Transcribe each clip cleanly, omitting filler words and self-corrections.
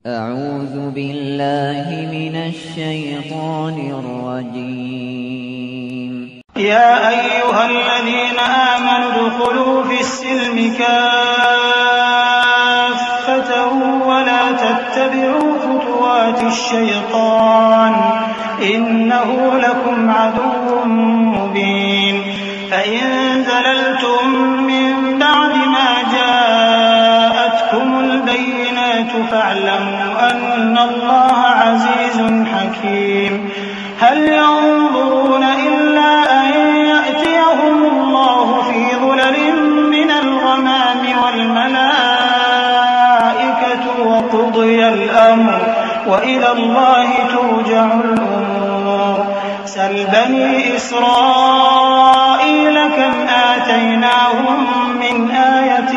أعوذ بالله من الشيطان الرجيم. يا أيها الذين آمنوا ادخلوا في السلم كافة ولا تتبعوا خطوات الشيطان إنه لكم عدو مبين. فإن زللتم من بعد ما جاءتكم البينات فاعلموا أن الله عزيز حكيم. هل ينظرون إلا أن يأتيهم الله في ظلل من الغمام والملائكة وقضي الأمر وإلى الله ترجع الأمور. سل بني إسرائيل كم آتيناهم من آية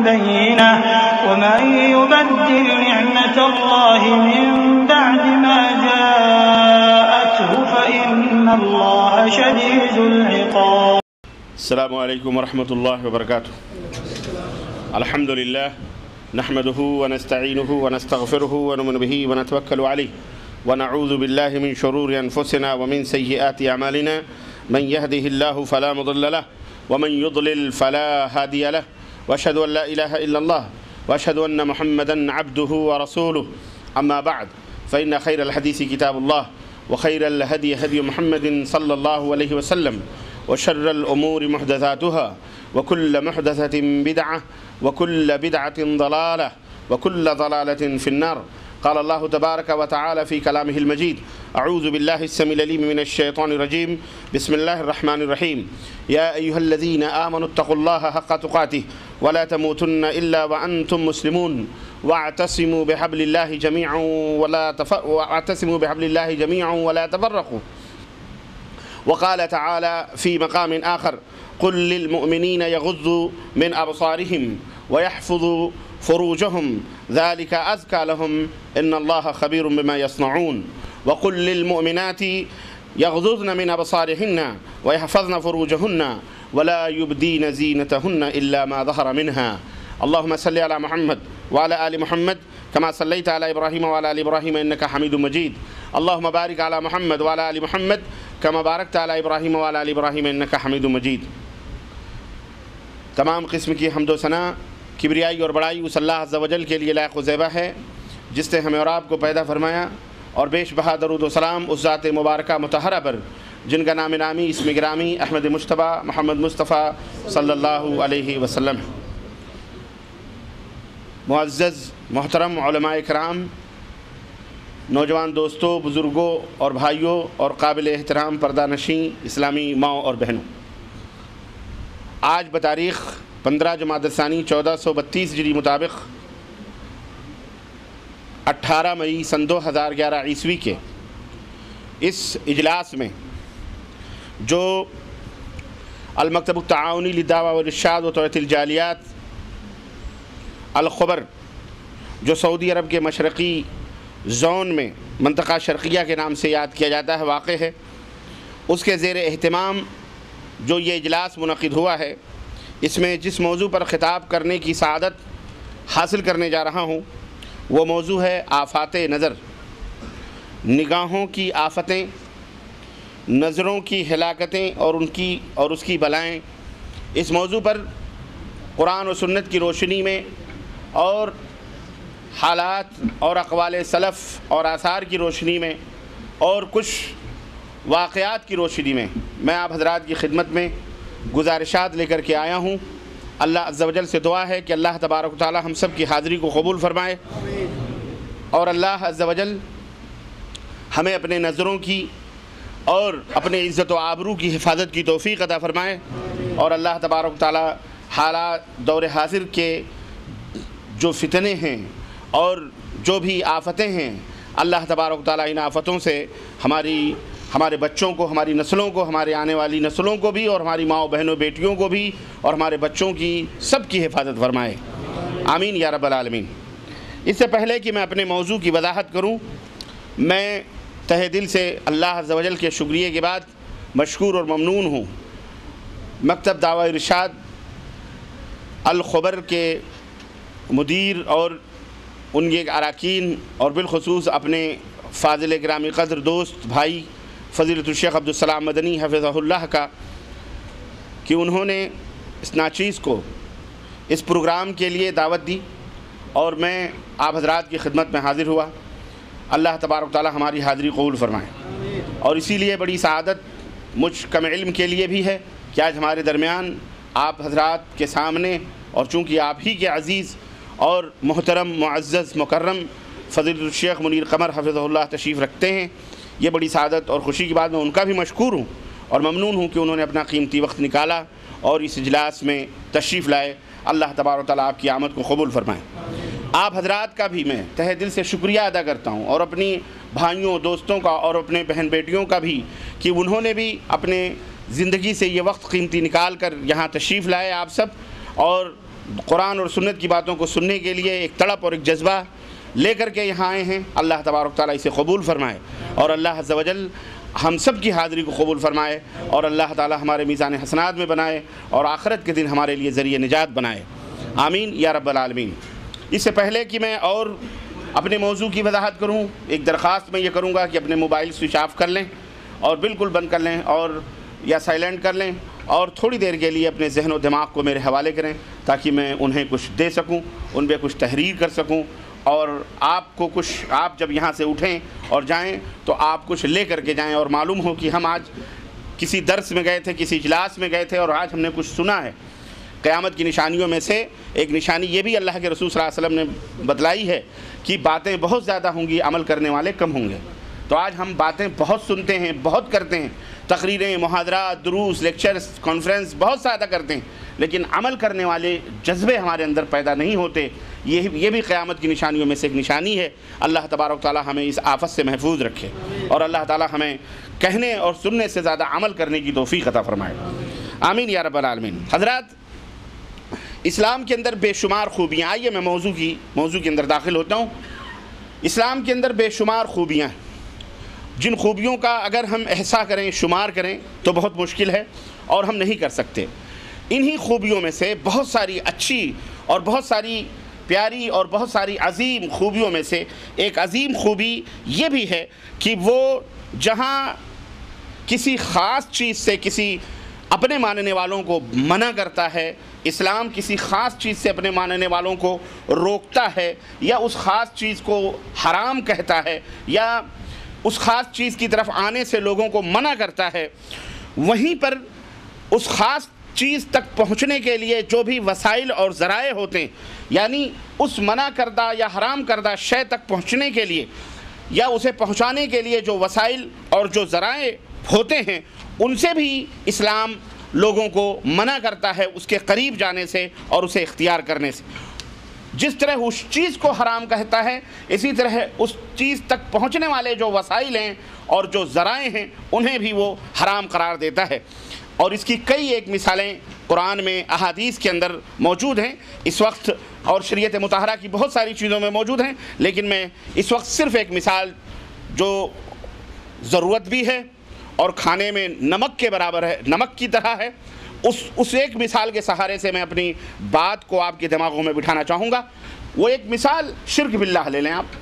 بينة ومن يبدل نعمة الله من بعد ما جاءته فإن الله شديد العقاب. السلام عليكم ورحمة الله وبركاته. الحمد لله نحمده ونستعينه ونستغفره ونؤمن به ونتوكل عليه ونعوذ بالله من شرور أنفسنا ومن سيئات أعمالنا. من يهده الله فلا مضل له ومن يضلل فلا هادي له وأشهد أن لا إله إلا الله وأشهد أن محمدا عبده ورسوله. أما بعد فإن خير الحديث كتاب الله وخير الهدي هدي محمد صلى الله عليه وسلم وشر الأمور محدثاتها وكل محدثة بدعة وكل بدعة ضلالة وكل ضلالة في النار. قال الله تبارك وتعالى في كلامه المجيد: أعوذ بالله السميع العليم من الشيطان الرجيم. بسم الله الرحمن الرحيم. يا أيها الذين آمنوا اتقوا الله حق تقاته ولا تموتن إلا وأنتم مسلمون واعتصموا بحبل الله جميعا ولا تفرقوا. وقال تعالى في مقام آخر: قل للمؤمنين يغضوا من أبصارهم ويحفظوا فروجهم ذلك أزكى لهم إن الله خبير بما يصنعون. وقل للمؤمنات يغضضن من أبصارهن ويحفظن فروجهن ولا يبدين زينتهن إلا ما ظهر منها. اللهم صل على محمد وعلى آل محمد كما صليت على إبراهيم وعلى آل إبراهيم إنك حميد مجيد. اللهم بارك على محمد وعلى آل محمد كما باركت على إبراهيم وعلى آل إبراهيم إنك حميد مجيد. تمام قسم کی حمد و ثنا کبریائی اور بڑائی اس اللہ عز و جل کے لیے لائق و زیبا ہے جس نے ہمیں اور آپ کو پیدا فرمایا، اور بیش بہا درود و سلام اس ذات مبارکہ مطہرہ پر جن کا نام نامی اسم گرامی احمد مجتبیٰ محمد مصطفیٰ صلی اللہ علیہ وسلم. معزز محترم علماء کرام، نوجوان دوستوں، بزرگوں اور بھائیوں اور قابل احترام پردہ نشین اسلامی ماؤں اور بہنوں، آج بتاریخ 15 جمادی الثانی 1432 ہجری مطابق 18 مئی سن 2011 عیسوی کے اس اجلاس میں جو المکتب التعاونی للدعوہ والارشاد و توعیۃ الجالیات الخبر جو سعودی عرب کے مشرقی زون میں منطقہ شرقیہ کے نام سے یاد کیا جاتا ہے واقع ہے، اس کے زیر اہتمام جو یہ اجلاس منعقد ہوا ہے، اس میں جس موضوع پر خطاب کرنے کی سعادت حاصل کرنے جا رہا ہوں وہ موضوع ہے آفات نظر، نگاہوں کی آفتیں، نظروں کی ہلاکتیں اور اس کی بلائیں. اس موضوع پر قرآن و سنت کی روشنی میں اور حالات اور اقوال سلف اور آثار کی روشنی میں اور کچھ واقعات کی روشنی میں میں آپ حضرات کی خدمت میں گزارشات لے کر کے آیا ہوں. اللہ عز و جل سے دعا ہے کہ اللہ تبارک و تعالی ہم سب کی حاضری کو قبول فرمائے، اور اللہ عز و جل ہمیں اپنے نظروں کی اور اپنے عزت و آبرو کی حفاظت کی توفیق عطا فرمائے، اور اللہ تبارک و تعالی حالات دور حاضر کے جو فتنے ہیں اور جو بھی آفتیں ہیں، اللہ تبارک و تعالی ان آفتوں سے ہمارے بچوں کو، ہماری نسلوں کو، ہمارے آنے والی نسلوں کو بھی، اور ہماری ماؤں بہنوں بیٹیوں کو بھی، اور ہمارے بچوں کی سب کی حفاظت فرمائے، آمین یا رب العالمین. اس سے پہلے کہ میں اپنے موضوع کی وضاحت کروں، میں تہہ دل سے اللہ عز و جل کے شکریہ کے بعد مشکور اور ممنون ہوں مکتب دعوہ ارشاد الخبر کے مدیر اور ان کے اراکین اور بالخصوص اپنے فاضل گرامی قدر دوست بھائی فضیلت الشیخ عبدالسلام مدنی حفظہ اللہ کا کہ انہوں نے اس ناچیز کو اس پروگرام کے لیے دعوت دی اور میں آپ حضرات کی خدمت میں حاضر ہوا۔ اللہ تبارک و تعالی ہماری حاضری قبول فرمائے۔ اور اسی لیے بڑی سعادت مجھ کم علم کے لیے بھی ہے کہ آج ہمارے درمیان آپ حضرات کے سامنے، اور چونکہ آپ ہی کے عزیز اور محترم معزز مکرم فضیلت الشیخ منیر قمر حفظہ اللہ تشریف رکھتے ہیں، یہ بڑی سعادت اور خوشی کی بات، میں ان کا بھی مشکور ہوں اور ممنون ہوں کہ انہوں نے اپنا قیمتی وقت نکالا اور اس اجلاس میں تشریف لائے۔ اللہ تبارک و تعالیٰ آپ کی آمد کو قبول فرمائے۔ آپ حضرات کا بھی میں تہہ دل سے شکریہ ادا کرتا ہوں، اور اپنی بھائیوں دوستوں کا اور اپنے بہن بیٹیوں کا بھی، کہ انہوں نے بھی اپنے زندگی سے یہ وقت قیمتی نکال کر یہاں تشریف لائے آپ سب، اور قرآن اور سنت کی باتوں کو سننے کے لیے ایک تڑپ اور ایک جذبہ لے کر کے یہاں آئے ہیں۔ اللہ تبارک تعالیٰ اسے قبول فرمائے اور اللہ عز و جل ہم سب کی حاضری کو قبول فرمائے، اور اللہ تعالیٰ ہمارے میزان حسنات میں بنائے اور آخرت کے دن ہمارے لیے ذریعہ نجات بنائے، آمین یا رب العالمین۔ اس سے پہلے کہ میں اور اپنے موضوع کی وضاحت کروں، ایک درخواست میں یہ کروں گا کہ اپنے موبائل سوئچ آف کر لیں اور بالکل بند کر لیں، اور یا سائلنٹ کر لیں، اور تھوڑی دیر کے لیے اپنے ذہن و دماغ کو میرے حوالے کریں تاکہ میں انہیں کچھ دے سکوں، ان پہ کچھ تحریر کر سکوں، اور آپ کو کچھ، آپ جب یہاں سے اٹھیں اور جائیں تو آپ کچھ لے کر کے جائیں، اور معلوم ہو کہ ہم آج کسی درس میں گئے تھے، کسی اجلاس میں گئے تھے، اور آج ہم نے کچھ سنا ہے۔ قیامت کی نشانیوں میں سے ایک نشانی یہ بھی اللہ کے رسول صلی اللہ علیہ وسلم نے بتلائی ہے کہ باتیں بہت زیادہ ہوں گی، عمل کرنے والے کم ہوں گے۔ تو آج ہم باتیں بہت سنتے ہیں، بہت کرتے ہیں، تقریریں، محاضرات، دروس، لیکچرز، کانفرنس بہت زیادہ کرتے ہیں، لیکن عمل کرنے والے جذبے ہمارے اندر پیدا نہیں ہوتے۔ یہ بھی قیامت کی نشانیوں میں سے ایک نشانی ہے۔ اللہ تبارک تعالیٰ ہمیں اس آفت سے محفوظ رکھے، اور اللہ تعالیٰ ہمیں کہنے اور سننے سے زیادہ عمل کرنے کی توفیق عطا فرمائے، آمین یا رب العالمین۔ حضرات، اسلام کے اندر بے شمار خوبیاں، آئیے میں موضوع کے اندر داخل ہوتا ہوں۔ اسلام کے اندر بے شمار خوبیاں ہیں، جن خوبیوں کا اگر ہم احصاء کریں، شمار کریں تو بہت مشکل ہے اور ہم نہیں کر سکتے۔ انہی خوبیوں میں سے بہت ساری اچھی اور بہت ساری پیاری اور بہت ساری عظیم خوبیوں میں سے ایک عظیم خوبی یہ بھی ہے کہ وہ جہاں کسی خاص چیز سے کسی اپنے ماننے والوں کو منع کرتا ہے، اسلام کسی خاص چیز سے اپنے ماننے والوں کو روکتا ہے، یا اس خاص چیز کو حرام کہتا ہے، یا اس خاص چیز کی طرف آنے سے لوگوں کو منع کرتا ہے، وہیں پر اس خاص چیز تک پہنچنے کے لیے جو بھی وسائل اور ذرائع ہوتے ہیں، یعنی اس منع کردہ یا حرام کردہ شے تک پہنچنے کے لیے یا اسے پہنچانے کے لیے جو وسائل اور جو ذرائع ہوتے ہیں، ان سے بھی اسلام لوگوں کو منع کرتا ہے اس کے قریب جانے سے اور اسے اختیار کرنے سے۔ جس طرح اس چیز کو حرام کہتا ہے، اسی طرح اس چیز تک پہنچنے والے جو وسائل ہیں اور جو ذرائع ہیں انہیں بھی وہ حرام قرار دیتا ہے، اور اس کی کئی ایک مثالیں قرآن میں، احادیث کے اندر موجود ہیں اس وقت، اور شریعت مطہرہ کی بہت ساری چیزوں میں موجود ہیں، لیکن میں اس وقت صرف ایک مثال جو ضرورت بھی ہے اور کھانے میں نمک کے برابر ہے، نمک کی طرح ہے، اس ایک مثال کے سہارے سے میں اپنی بات کو آپ کے دماغوں میں بٹھانا چاہوں گا۔ وہ ایک مثال شرک باللہ لے لیں آپ،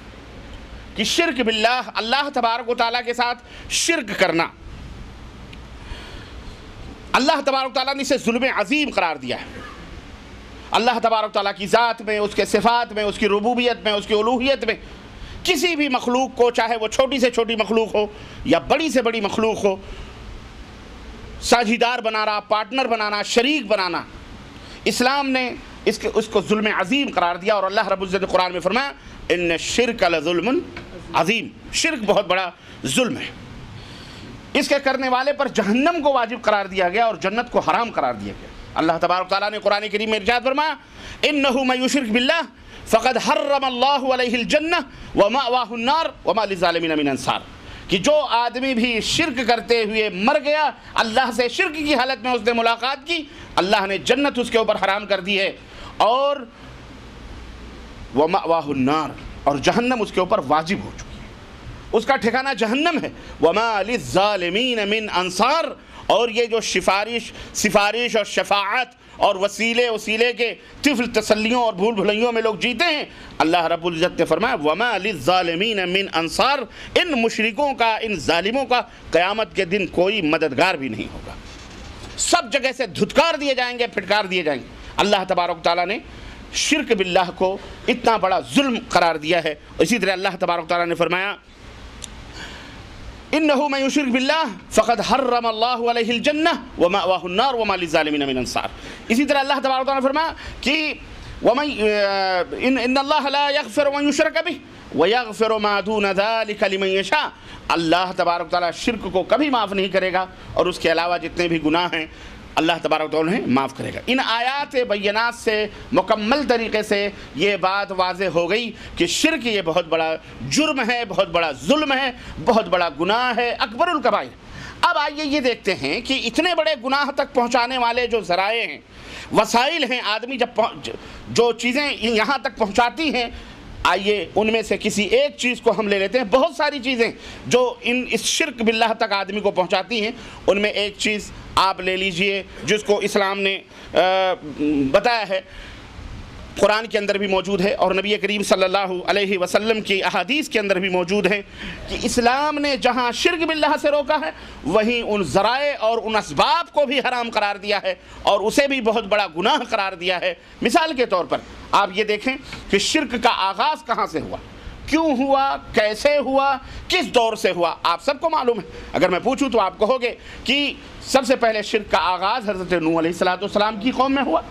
کہ شرک باللہ، اللہ تبارک و تعالیٰ کے ساتھ شرک کرنا، اللہ تبارک و تعالیٰ نے اسے ظلم عظیم قرار دیا ہے۔ اللہ تبارک و تعالیٰ کی ذات میں، اس کے صفات میں، اس کی ربوبیت میں، اس کی الوہیت میں کسی بھی مخلوق کو، چاہے وہ چھوٹی سے چھوٹی مخلوق ہو یا بڑی سے بڑی مخلوق ہو، ساجھیدار بنانا، پارٹنر بنانا، شریک بنانا، اسلام نے اس کو ظلم عظیم قرار دیا، اور اللہ رب العزت قرآن میں فرمایا ان الشرک لظلم عظیم، شرک بہت بڑا ظلم ہے۔ اس کے کرنے والے پر جہنم کو واجب قرار دیا گیا اور جنت کو حرام قرار دیا گیا۔ اللہ تبارک تعالیٰ نے قرآن کریم میں ارشاد فرمایا انہ من یشرک باللہ فقد حرم اللہ علیہ الجنہ ومأواہ النار وما للظالمین من انصار، کہ جو آدمی بھی شرک کرتے ہوئے مر گیا، اللہ سے شرک کی حالت میں اس نے ملاقات کی، اللہ نے جنت اس کے اوپر حرام کر دی ہے، اور ومأواہ النار، اور جہنم اس کے اوپر واجب ہو چکی ہے، اس کا ٹھکانہ جہنم ہے، وما للظالمین من انصار، اور یہ جو سفارش اور شفاعت اور وسیلے کے طفل تسلیوں اور بھول بھلائیوں میں لوگ جیتے ہیں۔ اللہ رب العزت نے فرمایا وَمَا لِلظَّالِمِينَ مِنْ انصار، ان مشرکوں کا، ان ظالموں کا قیامت کے دن کوئی مددگار بھی نہیں ہوگا، سب جگہ سے دھتکار دیے جائیں گے، پھٹکار دیے جائیں گے۔ اللہ تبارک تعالیٰ نے شرک باللہ کو اتنا بڑا ظلم قرار دیا ہے۔ اسی طرح اللہ تبارک تعالیٰ نے فرمایا إِنَّهُ مَن يُشْرِكْ بِاللَّهِ فَقَدْ حَرَّمَ اللَّهُ عَلَيْهِ الْجَنَّةَ وَمَأْوَاهُ النَّارُ وَمَا لِلظَّالِمِينَ مِنْ أَنصَارٍ۔ اسی طرح اللہ تبارک تعالیٰ نے فرمایا کہ إِنَّ اللَّهَ لَا يَغْفِرُ مَن يُشْرَكَ بِهِ وَيَغْفِرُ مَا دُونَ ذَلِكَ لِمَن يَشَاءُ۔ اللہ تبارک تعالیٰ شرک کو کبھی معاف نہیں کرے گا اور اس کے علاوہ جتنے بھی گناہ ہیں اللہ تبارک تعالیٰ انہیں معاف کرے گا۔ ان آیات بینات سے مکمل طریقے سے یہ بات واضح ہو گئی کہ شرک یہ بہت بڑا جرم ہے، بہت بڑا ظلم ہے، بہت بڑا گناہ ہے، اکبر الکبائر۔ اب آئیے یہ دیکھتے ہیں کہ اتنے بڑے گناہ تک پہنچانے والے جو ذرائع ہیں، وسائل ہیں، آدمی جب جو چیزیں یہاں تک پہنچاتی ہیں، آئیے ان میں سے کسی ایک چیز کو ہم لے لیتے ہیں۔ بہت ساری چیزیں جو اس شرک باللہ تک آدمی کو پہنچاتی ہیں، ان میں ایک چیز آپ لے لیجئے جس کو اسلام نے بتایا ہے، قرآن کے اندر بھی موجود ہے اور نبی کریم صلی اللہ علیہ وسلم کی احادیث کے اندر بھی موجود ہے کہ اسلام نے جہاں شرک باللہ سے روکا ہے وہیں ان ذرائع اور ان اسباب کو بھی حرام قرار دیا ہے اور اسے بھی بہت بڑا گناہ قرار دیا ہے۔ مثال کے طور پر آپ یہ دیکھیں کہ شرک کا آغاز کہاں سے ہوا، کیوں ہوا، کیسے ہوا، کس دور سے ہوا، آپ سب کو معلوم ہے۔ اگر میں پوچھوں تو آپ کہو گے کہ سب سے پہلے شرک کا آغاز حضرت نوح علیہ السلام کی قوم میں ہوا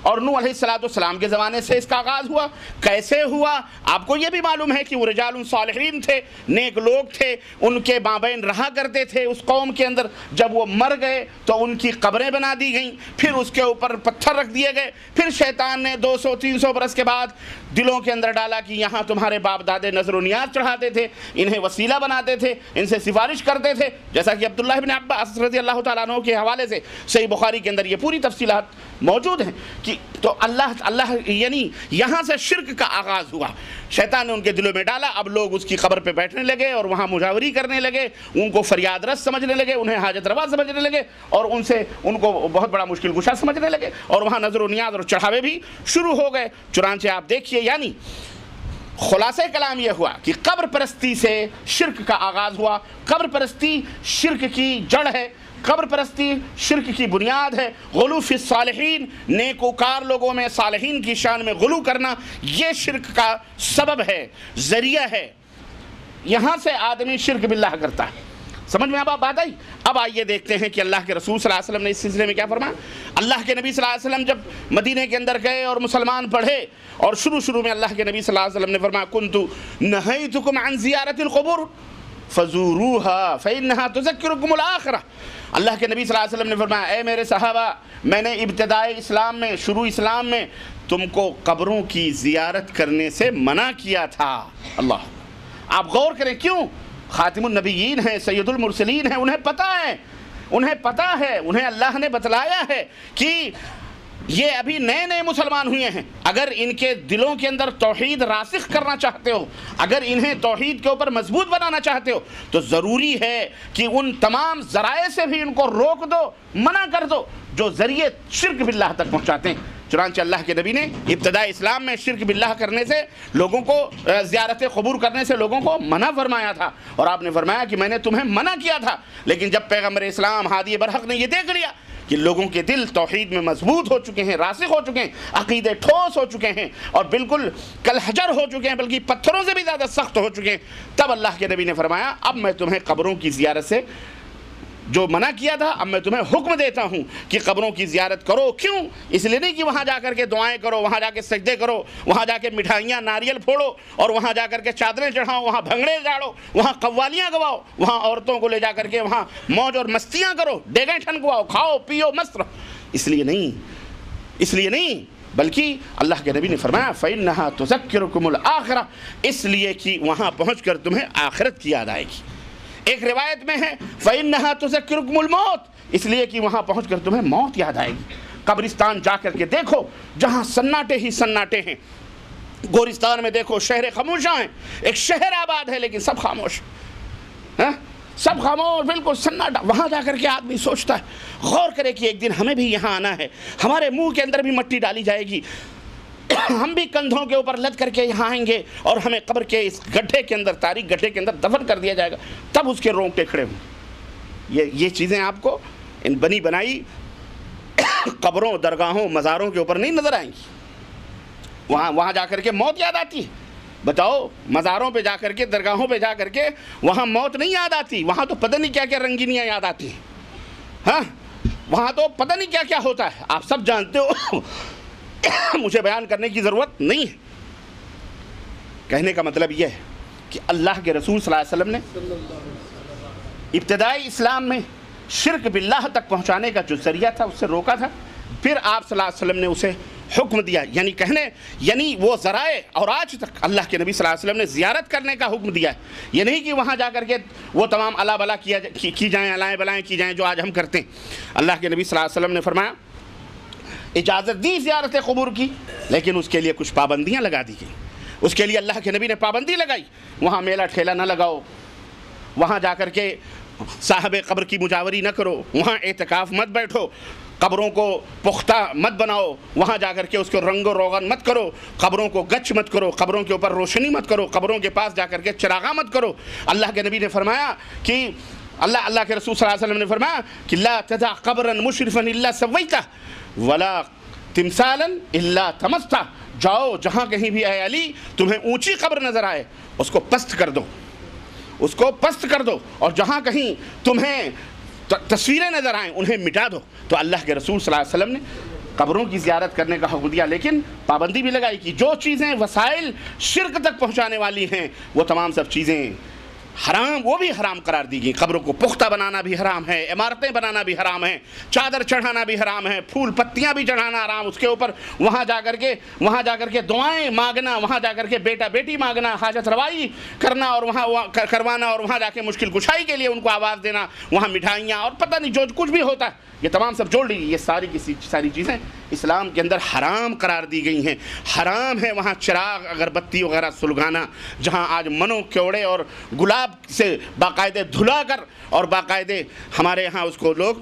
اور نوح علیہ السلام کے زمانے سے اس کا آغاز ہوا۔ کیسے ہوا آپ کو یہ بھی معلوم ہے کہ وہ رجال صالحین تھے، نیک لوگ تھے، ان کے مابین رہا کرتے تھے اس قوم کے اندر۔ جب وہ مر گئے تو ان کی قبریں بنا دی گئیں، پھر اس کے اوپر پتھر رکھ دیے گئے، پھر شیطان نے 200-300 برس کے بعد دلوں کے اندر ڈالا کہ یہاں تمہارے باپ دادے نذر و نیاز چڑھاتے تھے، انہیں وسیلہ بناتے تھے، ان سے سفارش کرتے تھے، جیسا کہ عبداللہ بن عباس رضی اللہ تعالیٰ عنہ کے حوالے سے صحیح بخاری کے اندر یہ پوری تفصیلات موجود ہیں کہ تو اللہ یعنی یہاں سے شرک کا آغاز ہوا، شیطان نے ان کے دلوں میں ڈالا۔ اب لوگ اس کی قبر پہ بیٹھنے لگے اور وہاں مجاوری کرنے لگے، ان کو فریاد رس سمجھنے لگے، انہیں حاجت روا سمجھنے لگے اور ان کو بہت بڑا مشکل کشا سمجھنے لگے اور وہاں نظر و نیاز اور چڑھاوے بھی شروع ہو گئے۔ چنانچہ آپ دیکھیے، یعنی خلاصہ کلام یہ ہوا کہ قبر پرستی سے شرک کا آغاز ہوا۔ قبر پرستی شرک کی جڑ ہے، قبر پرستی شرک کی بنیاد ہے۔ غلو فی الصالحین، نیکوکار لوگوں میں، صالحین کی شان میں غلو کرنا، یہ شرک کا سبب ہے، ذریعہ ہے۔ یہاں سے آدمی شرک باللہ کرتا ہے۔ سمجھ میں اب بات آئی؟ اب آئیے دیکھتے ہیں کہ اللہ کے رسول صلی اللہ علیہ وسلم نے اس سلسلے میں کیا فرمایا۔ اللہ کے نبی صلی اللہ علیہ وسلم جب مدینے کے اندر گئے اور مسلمان پڑھے اور شروع میں اللہ کے نبی صلی اللہ علیہ وسلم نے فرمایا کنتو نہیتکم عن زیارت القبور فزوروها فإنها تذکرکم الآخرہ۔ اللہ کے نبی صلی اللہ علیہ وسلم نے فرمایا اے میرے صحابہ، میں نے ابتدائی اسلام میں، شروع اسلام میں تم کو قبروں کی زیارت کرنے سے منع کیا تھا۔ اللہ، آپ غور کریں، کیوں؟ خاتم النبیین ہیں، سید المرسلین ہیں، انہیں پتہ ہے، انہیں اللہ نے بتلایا ہے کہ یہ ابھی نئے مسلمان ہوئے ہیں، اگر ان کے دلوں کے اندر توحید راسخ کرنا چاہتے ہو، اگر انہیں توحید کے اوپر مضبوط بنانا چاہتے ہو تو ضروری ہے کہ ان تمام ذرائع سے بھی ان کو روک دو، منع کر دو جو ذریعے شرک باللہ تک پہنچاتے ہیں۔ چنانچہ اللہ کے نبی نے ابتدائی اسلام میں شرک باللہ کرنے سے لوگوں کو، زیارت قبور کرنے سے لوگوں کو منع فرمایا تھا، اور آپ نے فرمایا کہ میں نے تمہیں منع کیا تھا، لیکن جب پیغمبر اسلام ہادی برحق نے یہ دیکھ لیا کہ لوگوں کے دل توحید میں مضبوط ہو چکے ہیں، راسخ ہو چکے ہیں، عقیدے ٹھوس ہو چکے ہیں اور بالکل کالحجر ہو چکے ہیں، بلکہ پتھروں سے بھی زیادہ سخت ہو چکے ہیں، تب اللہ کے نبی نے فرمایا اب میں تمہیں قبروں کی زیارت سے جو منع کیا تھا اب میں تمہیں حکم دیتا ہوں کہ قبروں کی زیارت کرو۔ کیوں؟ اس لیے نہیں کہ وہاں جا کر کے دعائیں کرو، وہاں جا کے سجدے کرو، وہاں جا کے مٹھائیاں ناریل پھوڑو اور وہاں جا کر کے چادریں چڑھاؤ، وہاں بھنگڑے جاڑو، وہاں قوالیاں گواؤ، وہاں عورتوں کو لے جا کر کے وہاں موج اور مستیاں کرو، ڈیگیں ٹھنکواؤ، کھاؤ پیو مست رہو۔ اس لیے نہیں بلکہ اللہ کے نبی نے فرمایا فَإِنَّهَا تُذَكِّرُكُمُ الْآخِرَةَ، اس لیے کہ وہاں پہنچ کر تمہیں آخرت کی یاد آئے گی۔ ایک روایت میں ہے فَإِنَّهَا تُذَكِّرُكُمُ الْمَوْتَ، اس لیے کہ وہاں پہنچ کر تمہیں موت یاد آئے گی۔ قبرستان جا کر کے دیکھو جہاں سناٹے ہی سناٹے ہیں، گورستان میں دیکھو شہر خاموشاں ہیں، ایک شہر آباد ہے لیکن سب خاموش ہیں، سب خاموش، بالکل سناٹا۔ وہاں جا کر کے آدمی سوچتا ہے، غور کرے کہ ایک دن ہمیں بھی یہاں آنا ہے، ہمارے منہ کے اندر بھی مٹی ڈالی جائے گی، ہم بھی کندھوں کے اوپر لد کر کے یہاں آئیں گے اور ہمیں قبر کے اس گڈھے کے اندر، تاریک گڈھے کے اندر دفن کر دیا جائے گا۔ تب اس کے رونگٹے کھڑے ہوں۔ یہ چیزیں آپ کو ان بنی بنائی قبروں، درگاہوں، مزاروں کے اوپر نہیں نظر آئیں گی۔ وہاں جا کر کے موت یاد آتی ہے۔ بتاؤ، مزاروں پہ جا کر کے، درگاہوں پہ جا کر کے وہاں موت نہیں یاد آتی، وہاں تو پتہ نہیں کیا کیا رنگینیاں یاد آتی ہیں۔ ہاں، وہاں تو پتہ نہیں کیا کیا ہوتا ہے، آپ سب جانتے ہو، مجھے بیان کرنے کی ضرورت نہیں ہے۔ کہنے کا مطلب یہ ہے کہ اللہ کے رسول صلی اللہ علیہ وسلم نے ابتدائی اسلام میں شرک باللہ تک پہنچانے کا جو ذریعہ تھا اس سے روکا تھا، پھر آپ صلی اللہ علیہ وسلم نے اسے حکم دیا، یعنی وہ ذرائع، اور آج تک اللہ کے نبی صلی اللہ علیہ وسلم نے زیارت کرنے کا حکم دیا ہے۔ یہ نہیں کہ وہاں جا کر کے وہ تمام الا بلا کی جائیں، علائیں بلائیں کی جائیں جو آج ہم کرتے ہیں۔ اللہ کے نبی صلی اللہ علیہ وسلم نے فرمایا، اجازت دی زیارت قبور کی، لیکن اس کے لیے کچھ پابندیاں لگا دی گئیں۔ اس کے لیے اللہ کے نبی نے پابندی لگائی، وہاں میلہ ٹھیلا نہ لگاؤ، وہاں جا کر کے صاحب قبر کی مجاوری نہ کرو، وہاں اعتکاف مت بیٹھو، قبروں کو پختہ مت بناؤ، وہاں جا کر کے اس کو رنگ و روغن مت کرو، قبروں کو گچ مت کرو، قبروں کے اوپر روشنی مت کرو، قبروں کے پاس جا کر کے چراغاں مت کرو۔ اللہ کے نبی نے فرمایا کہ اللہ کے رسول صلی اللہ علیہ وسلم نے فرمایا کہ لا تدع قبرا مشرفا الا سویتہ ولا تمثالا الا طمستہ۔ جاؤ، جہاں کہیں بھی اے علی تمہیں اونچی قبر نظر آئے اس کو پست کر دو، اس کو پست کر دو، اور جہاں کہیں تمہیں تصویریں نظر آئیں انہیں مٹا دو۔ تو اللہ کے رسول صلی اللہ علیہ وسلم نے قبروں کی زیارت کرنے کا حکم دیا، لیکن پابندی بھی لگائی کہ جو چیزیں وسائل شرک تک پہنچانے والی ہیں وہ تمام سب چیزیں حرام، وہ بھی حرام قرار دی گئی۔ قبروں کو پختہ بنانا بھی حرام ہے، عمارتیں بنانا بھی حرام ہے، چادر چڑھانا بھی حرام ہے، پھول پتیاں بھی چڑھانا حرام، اس کے اوپر وہاں جا کر کے دعائیں مانگنا، وہاں جا کر کے بیٹا بیٹی مانگنا، حاجت روائی کرنا اور وہاں کروانا، اور وہاں جا کے مشکل کشائی کے لیے ان کو آواز دینا، وہاں مٹھائیاں اور پتہ نہیں جو کچھ بھی ہوتا ہے، یہ تمام سب جوڑ لی۔ یہ ساری چیزیں اسلام کے اندر حرام قرار دی گئی ہیں۔ حرام ہے وہاں چراغ، اگربتی وغیرہ سلگانا، جہاں آج منو کیوڑے اور گلاب سے باقاعدے دھلا کر اور باقاعدے ہمارے یہاں اس کو لوگ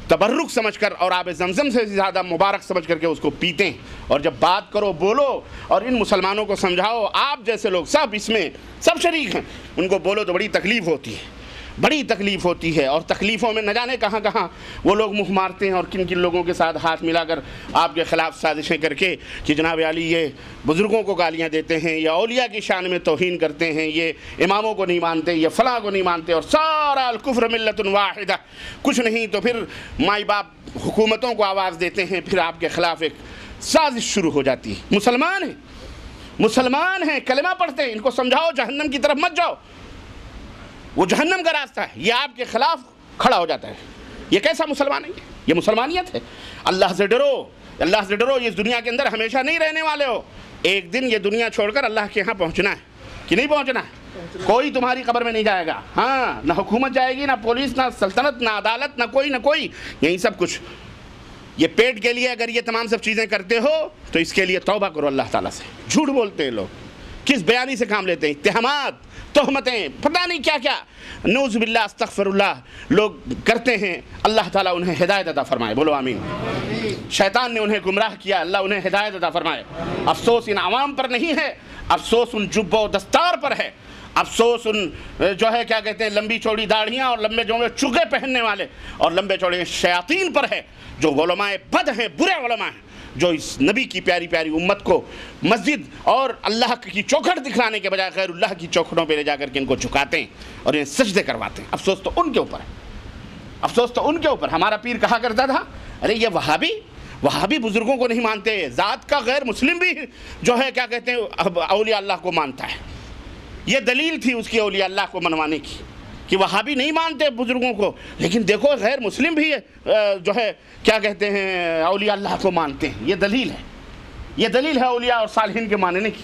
تبرک سمجھ کر اور آب زمزم سے زیادہ مبارک سمجھ کر کے اس کو پیتے ہیں۔ اور جب بات کرو، بولو اور ان مسلمانوں کو سمجھاؤ، آپ جیسے لوگ سب اس میں سب شریک ہیں، ان کو بولو تو بڑی تکلیف ہوتی ہے، بڑی تکلیف ہوتی ہے، اور تکلیفوں میں نہ جانے کہاں کہاں وہ لوگ منہ مارتے ہیں، اور کن کن لوگوں کے ساتھ ہاتھ ملا کر آپ کے خلاف سازشیں کر کے کہ جناب علی یہ بزرگوں کو گالیاں دیتے ہیں، یا اولیاء کی شان میں توہین کرتے ہیں، یہ اماموں کو نہیں مانتے، یہ فلاں کو نہیں مانتے، اور سارا الکفر ملت واحدہ، کچھ نہیں تو پھر مائی باپ حکومتوں کو آواز دیتے ہیں، پھر آپ کے خلاف ایک سازش شروع ہو جاتی ہے۔ مسلمان ہیں، کلمہ پڑھتے ہیں، ان کو سمجھاؤ جہنم کی طرف مت جاؤ، وہ جہنم کا راستہ ہے، یہ آپ کے خلاف کھڑا ہو جاتا ہے۔ یہ کیسا مسلمان ہے؟ یہ مسلمانیت ہے۔ اللہ سے ڈرو، اس دنیا کے اندر ہمیشہ نہیں رہنے والے ہو، ایک دن یہ دنیا چھوڑ کر اللہ کے ہاں پہنچنا ہے کہ نہیں پہنچنا ہے۔ کوئی تمہاری قبر میں نہیں جائے گا، ہاں، نہ حکومت جائے گی، نہ پولیس، نہ سلطنت، نہ عدالت، نہ کوئی، یہی سب کچھ۔ یہ پیٹ کے لیے اگر یہ تمام سب چیزیں کرتے ہو تو اس کے لیے توبہ کرو اللہ تعالیٰ سے۔ جھوٹ بولتے ہیں لوگ، کس بیانی سے کام لیتے ہیں، اتہامات، تہمتیں، پتہ نہیں کیا کیا، نعوذ باللہ، استغفر اللہ، لوگ کرتے ہیں۔ اللہ تعالیٰ انہیں ہدایت عطا فرمائے، بولو آمین۔ شیطان نے انہیں گمراہ کیا، اللہ انہیں ہدایت عطا فرمائے۔ افسوس ان عوام پر نہیں ہے، افسوس ان جب و دستار پر ہے، افسوس ان جو ہے کیا کہتے ہیں لمبی چوڑی داڑھیاں اور لمبے چوڑے چگے پہننے والے اور لمبے چوڑے شیاطین پر ہے، جو علماء بد ہیں، برے علماء ہیں، جو اس نبی کی پیاری پیاری امت کو مسجد اور اللہ کی چوکھٹ دکھلانے کے بجائے غیر اللہ کی چوکھٹوں پہ لے جا کر کے ان کو جھکاتے ہیں اور انہیں سجدے کرواتے ہیں۔ افسوس تو ان کے اوپر ہے، افسوس تو ان کے اوپر۔ ہمارا پیر کہا کرتا تھا، ارے یہ وہابی بزرگوں کو نہیں مانتے، ذات کا غیر مسلم بھی جو ہے کیا کہتے ہیں اولیاء اللہ کو مانتا ہے۔ یہ دلیل تھی اس کی اولیاء اللہ کو منوانے کی کہ وہابی نہیں مانتے بزرگوں کو، لیکن دیکھو غیر مسلم بھی جو ہے کیا کہتے ہیں اولیاء اللہ کو مانتے ہیں۔ یہ دلیل ہے اولیاء اور صالحین کے ماننے کی۔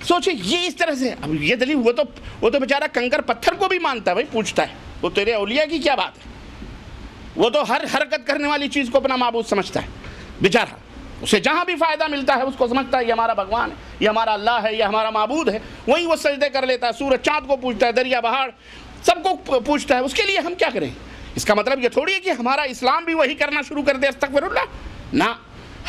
سوچیں یہ اس طرح سے، اب یہ دلیل، وہ تو بیچارہ کنکر پتھر کو بھی مانتا ہے، بھائی پوچھتا ہے وہ تیرے اولیاء کی کیا بات ہے، وہ تو ہر حرکت کرنے والی چیز کو اپنا معبود سمجھتا ہے بیچارہ، اسے جہاں بھی فائدہ ملتا ہے اس کو سمجھتا ہے یہ ہمارا بھگوان ہے، یہ ہمارا اللہ ہے، یہ ہمارا معبود ہے، وہیں وہ سجدے کر لیتا ہے، سورج چاند کو پوجتا ہے، دریا بہاڑ سب کو پوچھتا ہے، اس کے لیے ہم کیا کریں؟ اس کا مطلب یہ تھوڑی ہے کہ ہمارا اسلام بھی وہی کرنا شروع کر دے، استغفر اللہ، نہ،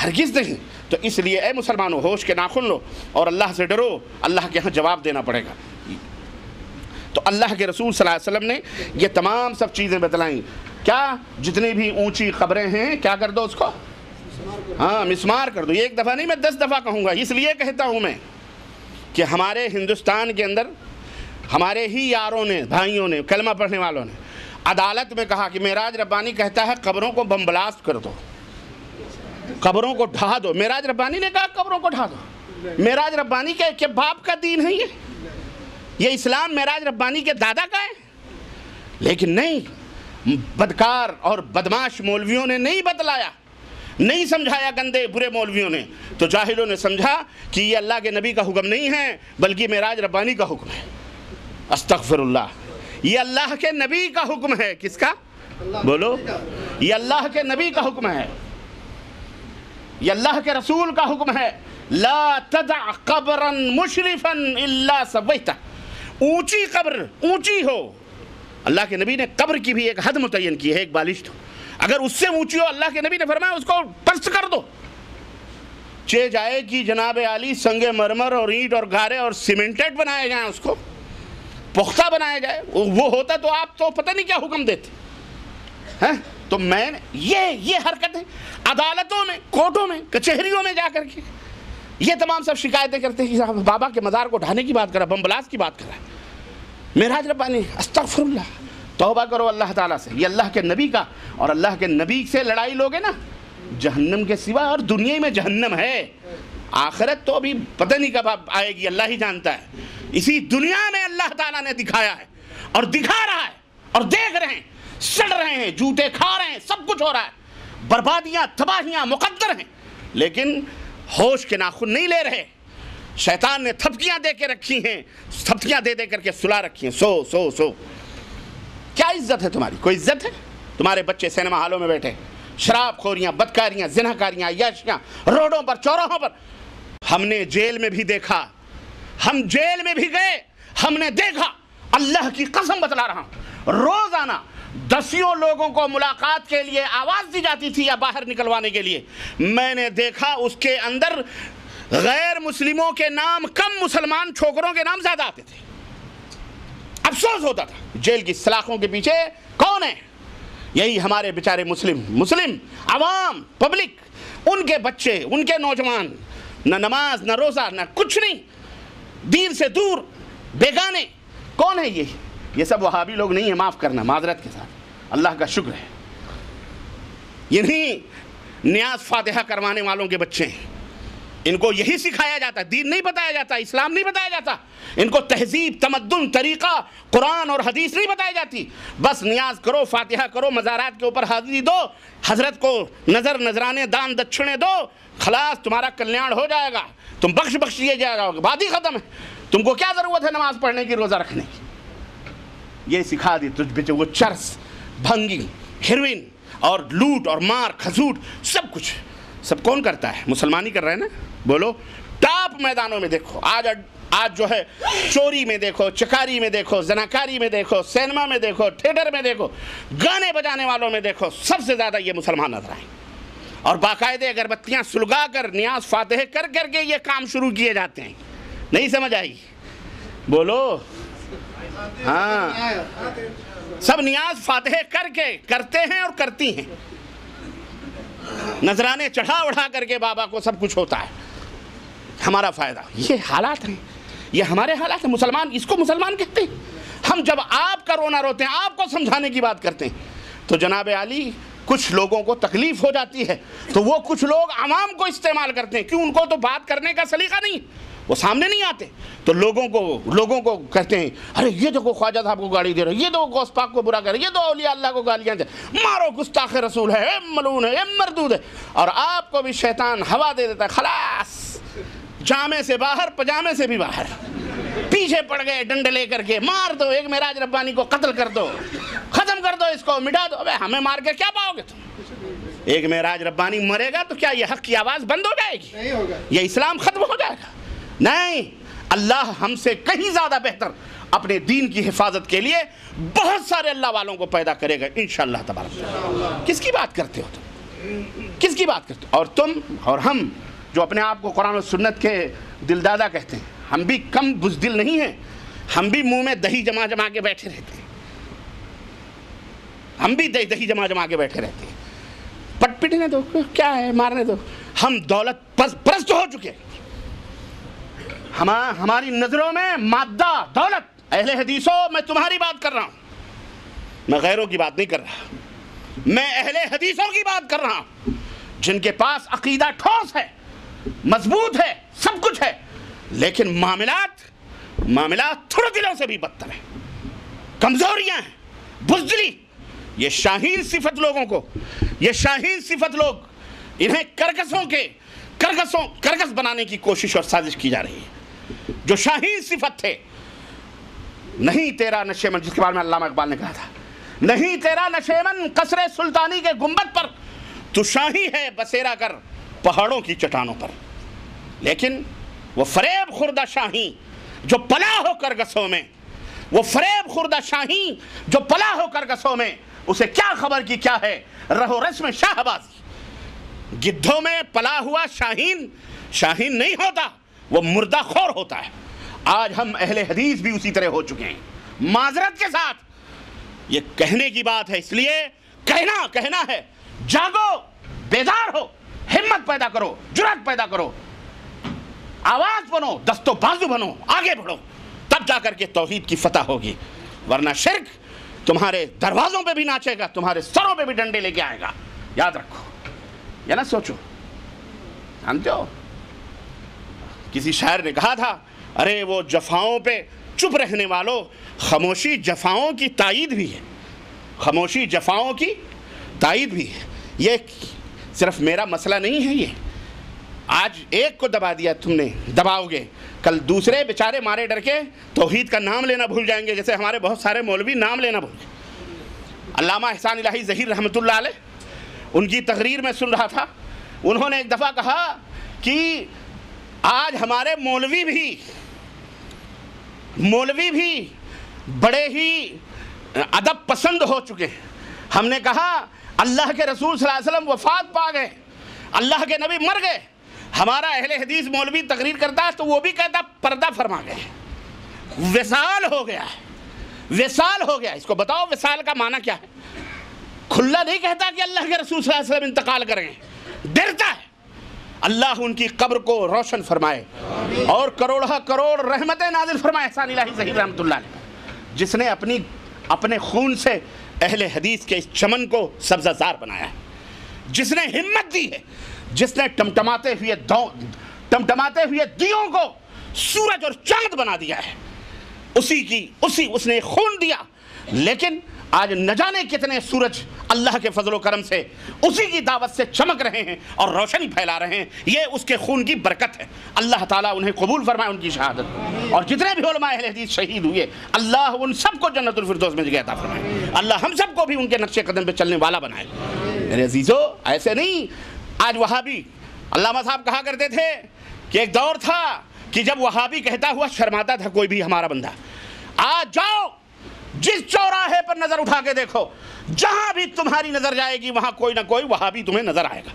ہرگز نہیں۔ تو اس لیے اے مسلمانوں، ہوش کے ناخن لو اور اللہ سے ڈرو، اللہ کے ہاں جواب دینا پڑے گا۔ تو اللہ کے رسول صلی اللہ علیہ وسلم نے یہ تمام سب چیزیں بتلائیں۔ کیا؟ جتنی بھی اونچی قبریں ہیں کیا کر دو اس کو؟ ہاں، مسمار کر دو۔ ایک دفعہ نہیں، میں 10 دفعہ کہوں گا۔ اس لیے کہتا ہوں میں کہ ہمارے ہندوستان کے اندر ہمارے ہی یاروں نے، بھائیوں نے، کلمہ پڑھنے والوں نے عدالت میں کہا کہ معراج ربانی کہتا ہے قبروں کو بم بلاسٹ کر دو، قبروں کو ڈھا دو۔ معراج ربانی نے کہا قبروں کو ڈھا دو؟ معراج ربانی کے باپ کا دین ہے یہ اسلام معراج ربانی کے دادا کا ہے؟ لیکن نہیں، بدکار اور بدماش مولویوں نے نہیں بتلایا، نہیں سمجھایا، گندے برے مولویوں نے، تو جاہلوں نے سمجھا کہ یہ اللہ کے نبی کا حکم نہیں ہے بلکہ معراج ربانی کا حکم ہے۔ استغفر اللہ، یہ اللہ کے نبی کا حکم ہے۔ کس کا؟ بولو، یہ اللہ کے نبی کا حکم ہے، یہ اللہ کے رسول کا حکم ہے۔ لا تدع قبرا مشرفا الا سویتہ، اونچی قبر، اونچی ہو، اللہ کے نبی نے قبر کی بھی ایک حد متعین کی ہے، ایک بالشت ہو، اگر اس سے اونچی ہو اللہ کے نبی نے فرمایا اس کو پست کر دو، چہ جائے کہ جناب عالی سنگ مرمر اور اینٹ اور گارے اور سیمنٹڈ بنائے جائیں، اس کو پختہ بنایا جائے۔ وہ ہوتا تو آپ تو پتہ نہیں کیا حکم دیتے ہیں۔ تو میں یہ حرکتیں عدالتوں میں، کورٹوں میں، کچہریوں میں جا کر کے یہ تمام سب شکایتیں کرتے ہیں کہ بابا کے مزار کو ڈھانے کی بات کر رہا ہے، بم بلاس کی بات کر رہا ہے معراج ربانی۔ استغفر اللہ، توبہ کرو اللہ تعالیٰ سے۔ یہ اللہ کے نبی کا، اور اللہ کے نبی سے لڑائی لوگے نا، جہنم کے سوا اور دنیا میں جہنم ہے، آخرت تو ابھی پتہ نہیں کب آئے گی، اللہ ہی جانتا ہے۔ اسی دنیا میں اللہ تعالیٰ نے دکھایا ہے اور دکھا رہا ہے اور دیکھ رہے ہیں، سڑ رہے ہیں، جوتے کھا رہے ہیں، سب کچھ ہو رہا ہے، بربادیاں تباہیاں مقدر ہیں، لیکن ہوش کے ناخن نہیں لے رہے۔ شیطان نے تھپکیاں دے کے رکھی ہیں، تھپکیاں دے دے کر کے سلا رکھی ہیں، سو سو سو۔ کیا عزت ہے تمہاری؟ کوئی عزت ہے؟ تمہارے بچے سینما ہالوں میں بیٹھے، شراب خوریاں، بدکاریاں، زناکاریاں، عیاشیاں روڈوں پر، چوراہوں پر۔ ہم نے جیل میں بھی دیکھا، ہم جیل میں بھی گئے، ہم نے دیکھا، اللہ کی قسم بتلا رہا ہوں، روزانہ دسیوں لوگوں کو ملاقات کے لیے آواز دی جاتی تھی یا باہر نکلوانے کے لیے۔ میں نے دیکھا اس کے اندر غیر مسلموں کے نام کم، مسلمان چھوکروں کے نام زیادہ آتے تھے۔ افسوس ہوتا تھا، جیل کی سلاخوں کے پیچھے کون ہے؟ یہی ہمارے بیچارے مسلم عوام، پبلک، ان کے بچے، ان کے نوجوان، نہ نماز نہ روزہ نہ کچھ نہیں، دین سے دور، بیگانے۔ کون ہے یہ سب وہابی لوگ نہیں ہیں، معاف کرنا، معذرت کے ساتھ، اللہ کا شکر ہے۔ یہ نہیں نیاز فاتحہ کروانے والوں کے بچے ہیں، ان کو یہی سکھایا جاتا ہے، دین نہیں بتایا جاتا، اسلام نہیں بتایا جاتا، ان کو تہذیب، تمدن، طریقہ، قرآن اور حدیث نہیں بتائی جاتی۔ بس نیاز کرو، فاتحہ کرو، مزارات کے اوپر حاضری دو، حضرت کو نذرانے، دان دچھنے دو، خلاص تمہارا کلیان ہو جائے گا، تم بخش دیے جاؤ گے، بات ہی ختم ہے۔ تم کو کیا ضرورت ہے نماز پڑھنے کی، روزہ رکھنے کی؟ یہ سکھا دی تجھ بچے، وہ چرس، بھنگی، ہیروئن اور لوٹ اور مار کھسوٹ، سب کچھ سب کون کرتا ہے؟ مسلمان ہی کر رہے ہیں نا۔ بولو، ٹاپ میدانوں میں دیکھو، آج جو ہے چوری میں دیکھو، چکاری میں دیکھو، زناکاری میں دیکھو، سینما میں دیکھو، تھیٹر میں دیکھو، گانے بجانے والوں میں دیکھو، سب سے زیادہ یہ مسلمان نظر آئیں، اور باقاعدے اگربتیاں سلگا کر، نیاز فاتح کر کر کے یہ کام شروع کیے جاتے ہیں۔ نہیں سمجھ آئی؟ بولو، ہاں، سب نیاز فاتح کر کے کرتے ہیں اور کرتی ہیں، نذرانے چڑھا اڑھا کر کے بابا کو سب کچھ ہوتا ہے، ہمارا فائدہ۔ یہ حالات ہیں، یہ ہمارے حالات ہیں۔ مسلمان اس کو مسلمان کہتے ہیں۔ ہم جب آپ کا رونا روتے ہیں، آپ کو سمجھانے کی بات کرتے ہیں، تو جناب عالی کچھ لوگوں کو تکلیف ہو جاتی ہے، تو وہ کچھ لوگ عوام کو استعمال کرتے ہیں، کیوں؟ ان کو تو بات کرنے کا سلیقہ نہیں، وہ سامنے نہیں آتے، تو لوگوں کو کہتے ہیں، ارے یہ دیکھو خواجہ صاحب کو گالی دے رہے، یہ دیکھو غوث پاک کو برا کر رہے، یہ تو اولیاء اللہ کو گالیاں دے، مارو گستاخ رسول ہے، اے ملعون ہے، اے مردود ہے، اور آپ کو بھی شیطان ہوا دے دیتا ہے، خلاص جامے سے باہر، پجامے سے بھی باہر، پیچھے پڑ گئے ڈنڈے لے کر کے، مار دو، ایک معراج ربانی کو قتل کر دو، ختم کر دو، اس کو مٹا دو۔ ہمیں مار کے کیا پاؤ گے تم؟ ایک معراج ربانی مرے گا تو کیا یہ حق کی آواز بند ہو جائے گی؟ یہ اسلام ختم ہو جائے گا؟ نہیں، اللہ ہم سے کہیں زیادہ بہتر اپنے دین کی حفاظت کے لیے بہت سارے اللہ والوں کو پیدا کرے گا انشاءاللہ تبارک۔ کس کی بات کرتے ہو تم؟ کس کی بات کرتے ہو؟ اور تم اور ہم جو اپنے آپ کو قرآن و سنت کے دلدادہ کہتے ہیں، ہم بھی کم بزدل نہیں ہیں، ہم بھی منہ میں دہی جما جما کے بیٹھے رہتے ہیں، ہم بھی دہی جما جما کے بیٹھے رہتے ہیں۔ پٹ پٹنے دو، کیا ہے، مارنے دو۔ ہم دولت پرست ہو چکے، ہماری نظروں میں مادہ دولت۔ اہل حدیثوں، میں تمہاری بات کر رہا ہوں، میں غیروں کی بات نہیں کر رہا، میں اہل حدیثوں کی بات کر رہا ہوں، جن کے پاس عقیدہ ٹھوس ہے، مضبوط ہے، سب کچھ ہے، لیکن معاملات تھوڑے دلوں سے بھی بدتر ہیں، کمزوریاں ہیں، بزدلی۔ یہ شاہین صفت لوگوں کو، یہ شاہین صفت لوگ، انہیں کرکس بنانے کی کوشش اور سازش کی جا رہی ہے۔ جو شاہین صفت تھے، نہیں تیرا نشیمن، جس کے بارے میں علامہ اقبال نے کہا تھا، نہیں تیرا نشیمن قصر سلطانی کے گنبد پر، تو شاہی ہے بسیرا کر پہاڑوں کی چٹانوں پر۔ لیکن وہ فریب خوردہ شاہی جو پلا ہو کرگسوں میں، وہ فریب خوردہ شاہی جو پلا ہو کرگسوں میں، اسے کیا خبر کی کیا ہے رہو رسم شاہ بازی۔ گدھوں میں پلا ہوا شاہین نہیں ہوتا، وہ مردہ خور ہوتا ہے۔ آج ہم اہل حدیث بھی اسی طرح ہو چکے ہیں، معذرت کے ساتھ۔ یہ کہنے کی بات ہے، اس لیے کہنا ہے، جاگو، بیدار ہو، ہمت پیدا کرو، جرات پیدا کرو، آواز بنو، دست و بازو بنو، آگے بڑھو، تب جا کر کے توحید کی فتح ہوگی۔ ورنہ شرک تمہارے دروازوں پہ بھی ناچے گا، تمہارے سروں پہ بھی ڈنڈے لے کے آئے گا۔ یاد رکھو، یا نہ سوچو۔ جانتے ہو، کسی شاعر نے کہا تھا، ارے وہ جفاؤں پہ چپ رہنے والوں، خاموشی جفاؤں کی تائید بھی ہے، خاموشی جفاؤں کی تائید بھی ہے۔ یہ صرف میرا مسئلہ نہیں ہے، یہ آج ایک کو دبا دیا تم نے، دباؤ گے، کل دوسرے بیچارے مارے ڈر کے توحید کا نام لینا بھول جائیں گے، جیسے ہمارے بہت سارے مولوی نام لینا بھول گئے۔ علامہ احسان الہی ظہیر رحمۃ اللہ علیہ، ان کی تقریر میں سن رہا تھا، انہوں نے ایک دفعہ کہا کہ آج ہمارے مولوی بھی بڑے ہی ادب پسند ہو چکے ہیں۔ ہم نے کہا اللہ کے رسول صلی اللہ علیہ وسلم وفات پا گئے، اللہ کے نبی مر گئے، ہمارا اہل حدیث مولوی تقریر کرتا ہے تو وہ بھی کہتا پردہ فرما گئے، وصال ہو گیا ہے، وصال ہو گیا۔ اس کو بتاؤ وصال کا معنی کیا ہے؟ کھلا نہیں کہتا کہ اللہ کے رسول صلی اللہ علیہ وسلم انتقال کریں، ڈرتا ہے اللہ ان کی قبر کو روشن فرمائے اور کروڑہ کروڑ رحمتیں نازل فرمائے۔ احسان الہی ظہیر رحمۃ اللہ علیہ، جس نے اپنے خون سے اہل حدیث کے اس چمن کو سبزہ زار بنایا ہے، جس نے ہمت دی ہے، جس نے ٹمٹماتے ہوئے دیوں کو سورج اور چاند بنا دیا ہے، اس نے خون دیا۔ لیکن آج نہ جانے کتنے سورج اللہ کے فضل و کرم سے اسی کی دعوت سے چمک رہے ہیں اور روشنی پھیلا رہے ہیں۔ یہ اس کے خون کی برکت ہے، اللہ تعالیٰ انہیں قبول فرمائے ان کی شہادت۔ اور جتنے بھی علماء اہل حدیث شہید ہوئے، اللہ ان سب کو جنت الفردوس میں جگہ عطا فرمائے، اللہ ہم سب کو بھی ان کے نقش قدم پہ چلنے والا بنائے۔ میرے عزیزو، ایسے نہیں آج وہابی، علامہ صاحب کہا کرتے تھے کہ ایک دور تھا کہ جب وہابی کہتا ہوا شرماتا تھا کوئی بھی ہمارا بندہ۔ آج جاؤ، جس چوراہے پر نظر اٹھا کے دیکھو، جہاں بھی تمہاری نظر جائے گی وہاں کوئی نہ کوئی وہابی تمہیں نظر آئے گا۔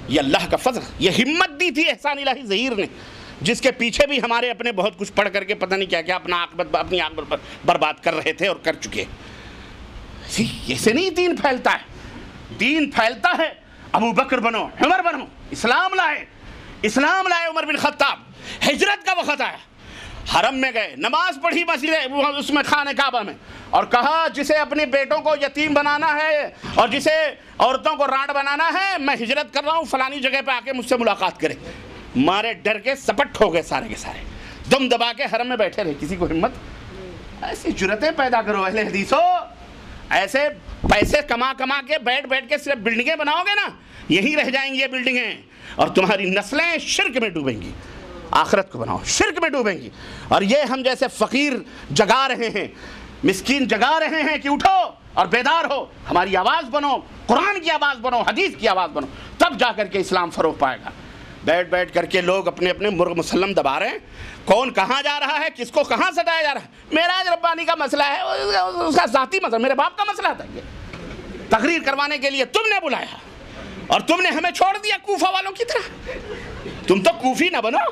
یہ اللہ کا فضل، یہ ہمت دی تھی احسان الہی ظہیر نے، جس کے پیچھے بھی ہمارے اپنے بہت کچھ پڑھ کر کے پتہ نہیں کیا کیا اپنی عاقبت برباد کر رہے تھے اور کر چکے۔ ایسے نہیں دین پھیلتا ہے، دین پھیلتا ہے ابو بکر بنو، عمر بنو، اسلام لائے عمر بن خطاب، ہجرت کا وقت آیا، حرم میں گئے، نماز پڑھی مسجد اس میں خانہ کعبہ میں، اور کہا جسے اپنے بیٹوں کو یتیم بنانا ہے اور جسے عورتوں کو رانڈ بنانا ہے، میں ہجرت کر رہا ہوں، فلانی جگہ پہ آ کے مجھ سے ملاقات کرے۔ مارے ڈر کے سپٹ ہو گئے سارے کے سارے، دم دبا کے حرم میں بیٹھے رہے۔ کسی کو ہمت؟ ایسی جرتیں پیدا کرو اہل حدیثو، ایسے پیسے کما کے بیٹھ کے صرف بلڈنگیں بناؤ گے نا، یہی رہ جائیں گی یہ بلڈنگیں، اور تمہاری نسلیں شرک میں ڈوبیں گی۔ آخرت کو بناؤ، شرک میں ڈوبیں گی۔ اور یہ ہم جیسے فقیر جگا رہے ہیں، مسکین جگا رہے ہیں کہ اٹھو اور بیدار ہو، ہماری آواز بنو، قرآن کی آواز بنو، حدیث کی آواز بنو، تب جا کر کے اسلام فروغ پائے گا۔ بیٹھ بیٹھ کر کے لوگ اپنے اپنے مرغ مسلم دبا رہے ہیں، کون کہاں جا رہا ہے، کس کو کہاں ستایا جا رہا ہے۔ معراج ربانی کا مسئلہ ہے، اس کا ذاتی مسئلہ، میرے باپ کا مسئلہ تھا۔ یہ تقریر کروانے کے لیے تم نے بلایا اور تم نے ہمیں چھوڑ دیا کوفہ والوں کی طرح۔ تم تو کوفی نہ بنو،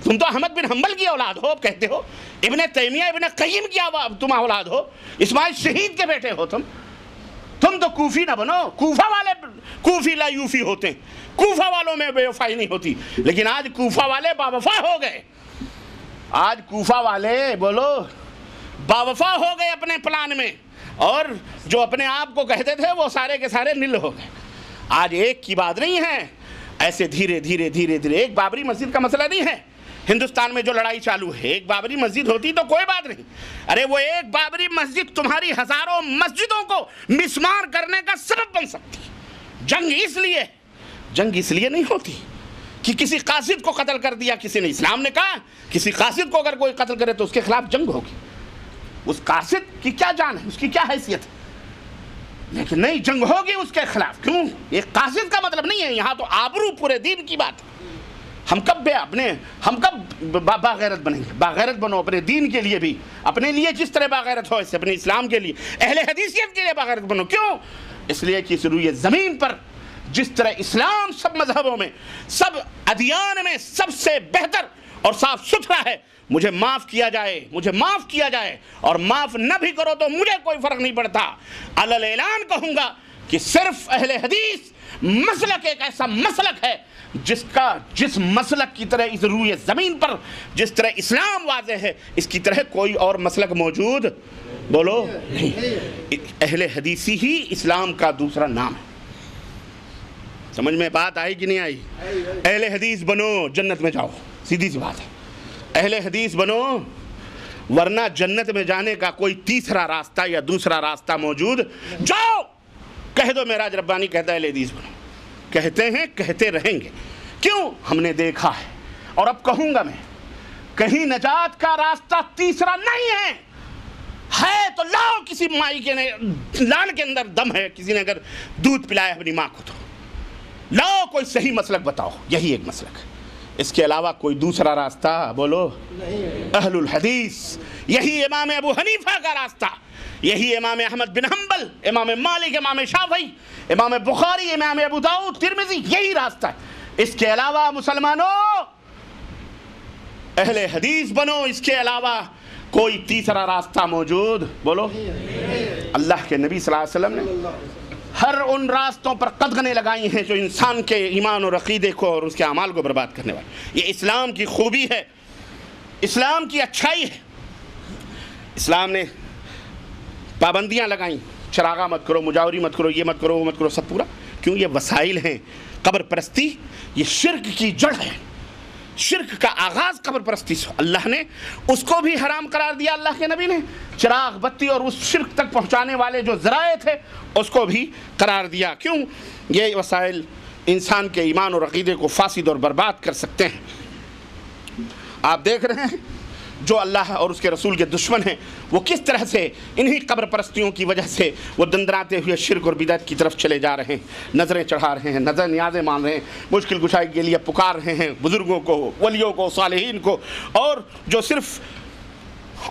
تم تو احمد بن حنبل کی اولاد ہو، کہتے ہو ابن تیمیہ ابن قیم کی تم اولاد ہو، اسماعیل شہید کے بیٹے ہو تم تو کوفی نہ بنو۔ کوفہ والے کوفی لا یوفی ہوتے ہیں، کوفہ والوں میں بے وفائی نہیں ہوتی، لیکن آج کوفہ والے باوفا ہو گئے۔ آج کوفہ والے بولو باوفا ہو گئے اپنے پلان میں، اور جو اپنے آپ کو کہتے تھے وہ سارے کے سارے نل ہو گئے۔ آج ایک کی بات نہیں ہے، ایسے دھیرے دھیرے دھیرے دھیرے، ایک بابری مسجد کا مسئلہ نہیں ہے ہندوستان میں جو لڑائی چالو ہے۔ ایک بابری مسجد ہوتی تو کوئی بات نہیں، ارے وہ ایک بابری مسجد تمہاری ہزاروں مسجدوں کو مسمار کرنے کا سبب بن سکتی۔ جنگ اس لیے نہیں ہوتی کہ کسی قاصد کو قتل کر دیا کسی نے۔ اسلام نے کہا کسی قاصد کو اگر کوئی قتل کرے تو اس کے خلاف جنگ ہوگی، اس قاصد کی کیا جان ہے، اس کی کیا حیثیت ہے، لیکن نہیں، جنگ ہوگی اس کے خلاف۔ کیوں؟ ایک قاصد کا مطلب نہیں ہے، یہاں تو آبرو پورے دین کی بات ہے۔ ہم کب باغیرت بنیں گے؟ باغیرت بنو اپنے دین کے لیے بھی، اپنے لیے جس طرح باغیرت ہو، اس سے اپنے اسلام کے لیے، اہل حدیثیت کے لیے باغیرت بنو۔ کیوں؟ اس لیے کہ اس روئے زمین پر جس طرح اسلام سب مذہبوں میں، سب ادیان میں سب سے بہتر اور صاف ستھرا ہے، مجھے معاف کیا جائے اور معاف نہ بھی کرو تو مجھے کوئی فرق نہیں پڑتا۔ علل اعلان کہوں گا کہ صرف اہل حدیث مسلک ایک ایسا مسلک ہے جس مسلک کی طرح اس روئے زمین پر جس طرح اسلام واضح ہے، اس کی طرح کوئی اور مسلک موجود بولو نہیں۔ اہل حدیثی ہی اسلام کا دوسرا نام ہے۔ سمجھ میں بات آئی کہ نہیں آئی؟ اہل حدیث بنو، جنت میں جاؤ، سیدھی سی بات ہے۔ اہل حدیث بنو، ورنہ جنت میں جانے کا کوئی تیسرا راستہ یا دوسرا راستہ موجود جاؤ۔ کہہ دو معراج ربانی کہتا ہے اہل حدیث بنو، کہتے ہیں، کہتے رہیں گے۔ کیوں؟ ہم نے دیکھا ہے، اور اب کہوں گا میں، کہیں نجات کا راستہ تیسرا نہیں ہے تو لاؤ کسی مائی کے لال کے اندر دم ہے، کسی نے اگر دودھ پلایا اپنی ماں کو تو لاؤ کوئی صحیح مسلک بتاؤ، یہی ایک مسلک ہے۔ اس کے علاوہ کوئی دوسرا راستہ بولو اہل الحدیث، یہی امام ابو حنیفہ کا راستہ، یہی امام احمد بن حنبل، امام مالک، امام شافعی، امام بخاری، امام ابو داؤد، ترمذی، یہی راستہ ہے۔ اس کے علاوہ مسلمانوں اہل حدیث بنو، اس کے علاوہ کوئی تیسرا راستہ موجود بولو۔ اللہ کے نبی صلی اللہ علیہ وسلم نے ہر ان راستوں پر قدغنیں لگائی ہیں جو انسان کے ایمان اور عقیدے کو اور اس کے اعمال کو برباد کرنے والے۔ یہ اسلام کی خوبی ہے، اسلام کی اچھائی ہے۔ اسلام نے پابندیاں لگائیں، چراغاں مت کرو، مجاوری مت کرو، یہ مت کرو، وہ مت کرو، سب پورا۔ کیوں؟ یہ وسائل ہیں۔ قبر پرستی یہ شرک کی جڑ ہے، شرک کا آغاز قبر پرستی سے۔ اللہ نے اس کو بھی حرام قرار دیا، اللہ کے نبی نے چراغ بتی اور اس شرک تک پہنچانے والے جو ذرائع تھے اس کو بھی قرار دیا۔ کیوں؟ یہ وسائل انسان کے ایمان اور عقیدے کو فاسد اور برباد کر سکتے ہیں۔ آپ دیکھ رہے ہیں جو اللہ اور اس کے رسول کے دشمن ہیں وہ کس طرح سے انہی قبر پرستیوں کی وجہ سے وہ دندراتے ہوئے شرک اور بدعت کی طرف چلے جا رہے ہیں، نظریں چڑھا رہے ہیں، نظر نیازیں مان رہے ہیں، مشکل کشائی کے لیے پکار رہے ہیں بزرگوں کو، ولیوں کو، صالحین کو، اور جو صرف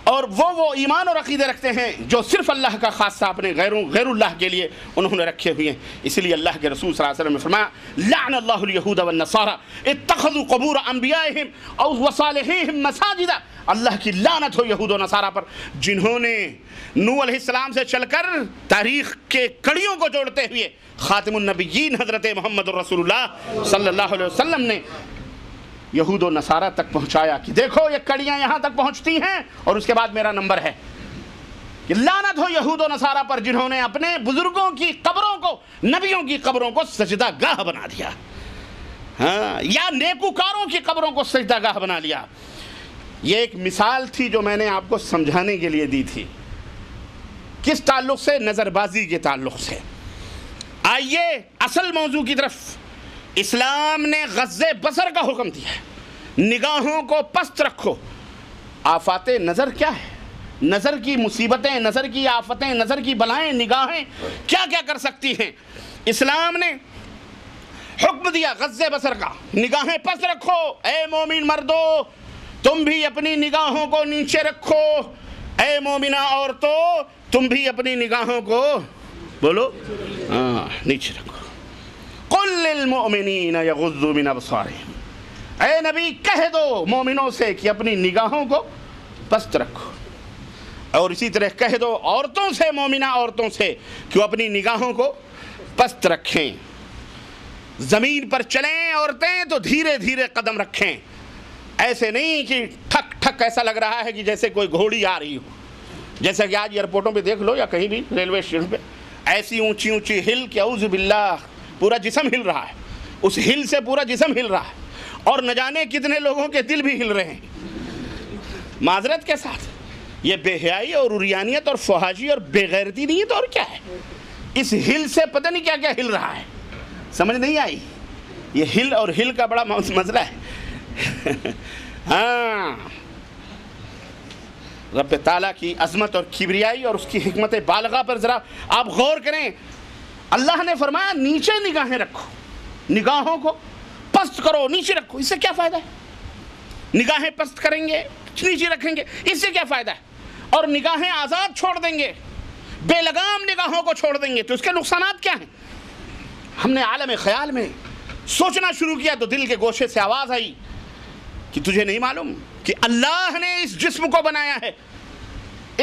اور وہ ایمان اور عقیدے رکھتے ہیں جو صرف اللہ کا خاصہ اپنے غیر اللہ کے لیے انہوں نے رکھے ہوئے ہیں۔ اس لیے اللہ کے رسول صلی اللہ علیہ وسلم نے فرمایا لعن اللہ الیہود والنصارى اتخذوا قبور انبیائہم او وصالحیہم مساجدا۔ اللہ کی لعنت ہو یہود و نصارہ پر جنہوں نے نوح علیہ السلام سے چل کر تاریخ کے کڑیوں کو جوڑتے ہوئے خاتم النبیین حضرت محمد رسول اللہ صلی اللہ علیہ وسلم نے یہود و نصارہ تک پہنچایا کہ دیکھو یہ کڑیاں یہاں تک پہنچتی ہیں اور اس کے بعد میرا نمبر ہے۔ کہ لعنت ہو یہود و نصارہ پر جنہوں نے اپنے بزرگوں کی قبروں کو، نبیوں کی قبروں کو سجدہ گاہ بنا دیا، یا نیکوکاروں کی قبروں کو سجدہ گاہ بنا لیا۔ یہ ایک مثال تھی جو میں نے آپ کو سمجھانے کے لیے دی تھی۔ کس تعلق سے؟ نظر بازی کے تعلق سے۔ آئیے اصل موضوع کی طرف۔ اسلام نے غض بصر کا حکم دیا ہے، نگاہوں کو پست رکھو۔ آفات نظر کیا ہے؟ نظر کی مصیبتیں، نظر کی آفتیں، نظر کی بلائیں نگاہیں کیا کیا کر سکتی ہیں؟ اسلام نے حکم دیا غض بصر کا، نگاہیں پس رکھو، اے مومن مردو تم بھی اپنی نگاہوں کو نیچے رکھو، اے مومنہ عورتوں تم بھی اپنی نگاہوں کو بولو نیچے رکھو۔ قل للمؤمنین یغضوا من ابصارہم، اے نبی کہہ دو مومنوں سے کہ اپنی نگاہوں کو پست رکھو، اور اسی طرح کہہ دو عورتوں سے، مومنہ عورتوں سے کہ وہ اپنی نگاہوں کو پست رکھیں۔ زمین پر چلیں عورتیں تو دھیرے دھیرے قدم رکھیں، ایسے نہیں کہ ٹھک ٹھک ایسا لگ رہا ہے کہ جیسے کوئی گھوڑی آ رہی ہو، جیسا کہ آج ایئرپورٹوں پہ دیکھ لو یا کہیں بھی ریلوے اسٹیشن پہ ایسی اونچی اونچی ہل کہ اعوذ باللہ پورا جسم ہل رہا ہے، اس ہل سے پورا جسم ہل رہا ہے، اور نہ جانے کتنے لوگوں کے دل بھی ہل رہے ہیں معذرت کے ساتھ۔ یہ بے حیائی اور عریانیت اور فحاشی اور بے غیرتی نہیں ہے تو اور کیا ہے؟ اس ہل سے پتہ نہیں کیا کیا ہل رہا ہے، سمجھ نہیں آئی؟ یہ ہل اور ہل کا بڑا مسئلہ ہے۔ ہاں، رب تعالیٰ کی عظمت اور کبریائی اور اس کی حکمت بالغہ پر ذرا آپ غور کریں۔ اللہ نے فرمایا نیچے نگاہیں رکھو، نگاہوں کو پست کرو، نیچے رکھو، اس سے کیا فائدہ ہے؟ نگاہیں پست کریں گے، نیچے رکھیں گے، اس سے کیا فائدہ ہے؟ اور نگاہیں آزاد چھوڑ دیں گے، بے لگام نگاہوں کو چھوڑ دیں گے تو اس کے نقصانات کیا ہیں؟ ہم نے عالم خیال میں سوچنا شروع کیا تو دل کے گوشے سے آواز آئی کہ تجھے نہیں معلوم کہ اللہ نے اس جسم کو بنایا ہے،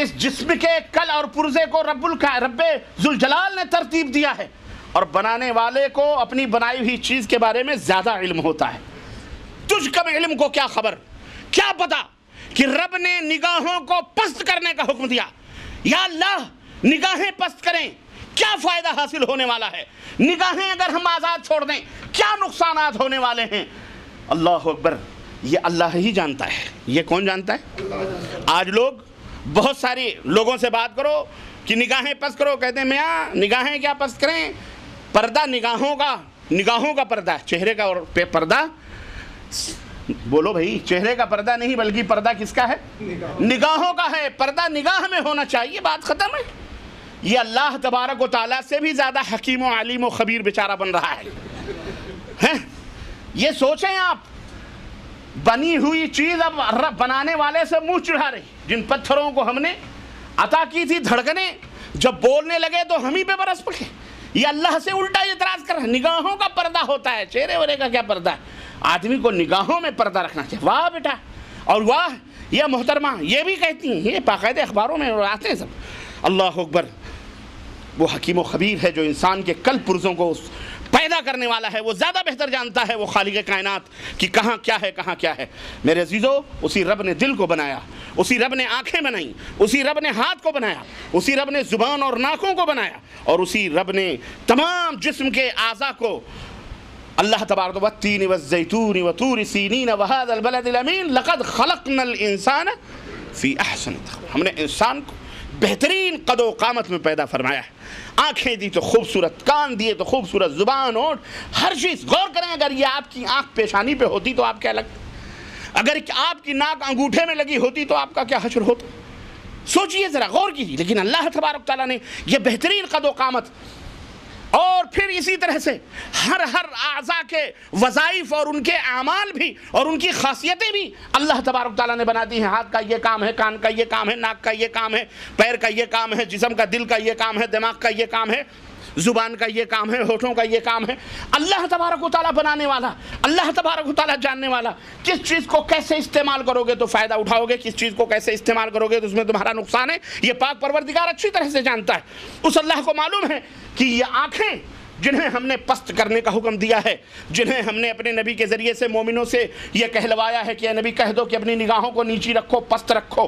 اس جسم کے کل اور پرزے کو رب ذوالجلال نے ترتیب دیا ہے، اور بنانے والے کو اپنی بنائی ہوئی چیز کے بارے میں زیادہ علم ہوتا ہے۔ تجھ کم علم کو کیا خبر، کیا پتا کہ رب نے نگاہوں کو پست کرنے کا حکم دیا۔ یا اللہ نگاہیں پست کریں، کیا فائدہ حاصل ہونے والا ہے؟ نگاہیں اگر ہم آزاد چھوڑ دیں کیا نقصانات ہونے والے ہیں؟ اللہ اکبر، یہ اللہ ہی جانتا ہے۔ یہ کون جانتا ہے؟ آج لوگ بہت ساری لوگوں سے بات کرو کہ نگاہیں پست کرو، کہتے ہیں میاں نگاہیں کیا پست کریں؟ پردہ نگاہوں کا پردہ، چہرے کا اور پردہ، بولو بھائی، چہرے کا پردہ نہیں بلکہ پردہ کس کا ہے؟ نگاہوں کا ہے، پردہ نگاہ میں ہونا چاہیے، بات ختم ہے۔ یہ اللہ تبارک و تعالیٰ سے بھی زیادہ حکیم و علیم و خبیر بیچارہ بن رہا ہے۔ یہ سوچیں آپ، بنی ہوئی چیز اب رب بنانے والے سے منہ چڑھا رہی، جن پتھروں کو ہم نے عطا کی تھی دھڑکنیں، جب بولنے لگے تو ہم ہی پہ برس پڑے۔ یہ اللہ سے الٹا اعتراض کر رہا ہے، نگاہوں کا پردہ ہوتا ہے، چہرے وہرے کا کیا پردہ ہے؟ آدمی کو نگاہوں میں پردہ رکھنا چاہیے۔ واہ بیٹا، اور واہ یہ محترمہ یہ بھی کہتی ہیں، یہ باقاعدہ اخباروں میں آتے ہیں سب۔ اللہ اکبر، وہ حکیم و خبیر ہے جو انسان کے کل پرزوں کو پیدا کرنے والا ہے، وہ زیادہ بہتر جانتا ہے، وہ خالق کائنات کہ کہاں کیا ہے کہاں کیا ہے۔ میرے عزیزو، اسی رب نے دل کو بنایا، اسی رب نے آنکھیں بنائیں، اسی رب نے ہاتھ کو بنایا، اسی رب نے زبان اور ناکوں کو بنایا، اور اسی رب نے تمام جسم کے اعضاء کو اللہ تبارک والتین والزیتون وطور سینین وہذا البلد الامین لقد خلقنا الانسان فی احسن تقویم۔ ہم نے انسان کو بہترین قد و قامت میں پیدا فرمایا ہے۔ آنکھیں دی تو خوبصورت، کان دیے تو خوبصورت، زبان، ہونٹ، ہر چیز۔ غور کریں، اگر یہ آپ کی آنکھ پیشانی پہ ہوتی تو آپ کیا لگتا؟ اگر آپ کی ناک انگوٹھے میں لگی ہوتی تو آپ کا کیا حشر ہوتا؟ سوچئے ذرا، غور کیجیے۔ لیکن اللہ تبارک تعالیٰ نے یہ بہترین قد و قامت، اور پھر اسی طرح سے ہر اعضاء کے وظائف اور ان کے اعمال بھی اور ان کی خاصیتیں بھی اللہ تبارک تعالیٰ نے بنا دی ہیں۔ ہاتھ کا یہ کام ہے، کان کا یہ کام ہے، ناک کا یہ کام ہے، پیر کا یہ کام ہے، جسم کا، دل کا یہ کام ہے، دماغ کا یہ کام ہے، زبان کا یہ کام ہے، ہونٹوں کا یہ کام ہے۔ اللہ تبارک و تعالیٰ بنانے والا، اللہ تبارک و تعالیٰ جاننے والا، کس چیز کو کیسے استعمال کرو گے تو فائدہ اٹھاؤ گے، کس چیز کو کیسے استعمال کرو گے تو اس میں تمہارا نقصان ہے، یہ پاک پروردگار اچھی طرح سے جانتا ہے۔ اس اللہ کو معلوم ہے کہ یہ آنکھیں جنہیں ہم نے پست کرنے کا حکم دیا ہے، جنہیں ہم نے اپنے نبی کے ذریعے سے مومنوں سے یہ کہلوایا ہے کہ اے نبی کہہ دو کہ اپنی نگاہوں کو نیچی رکھو، پست رکھو،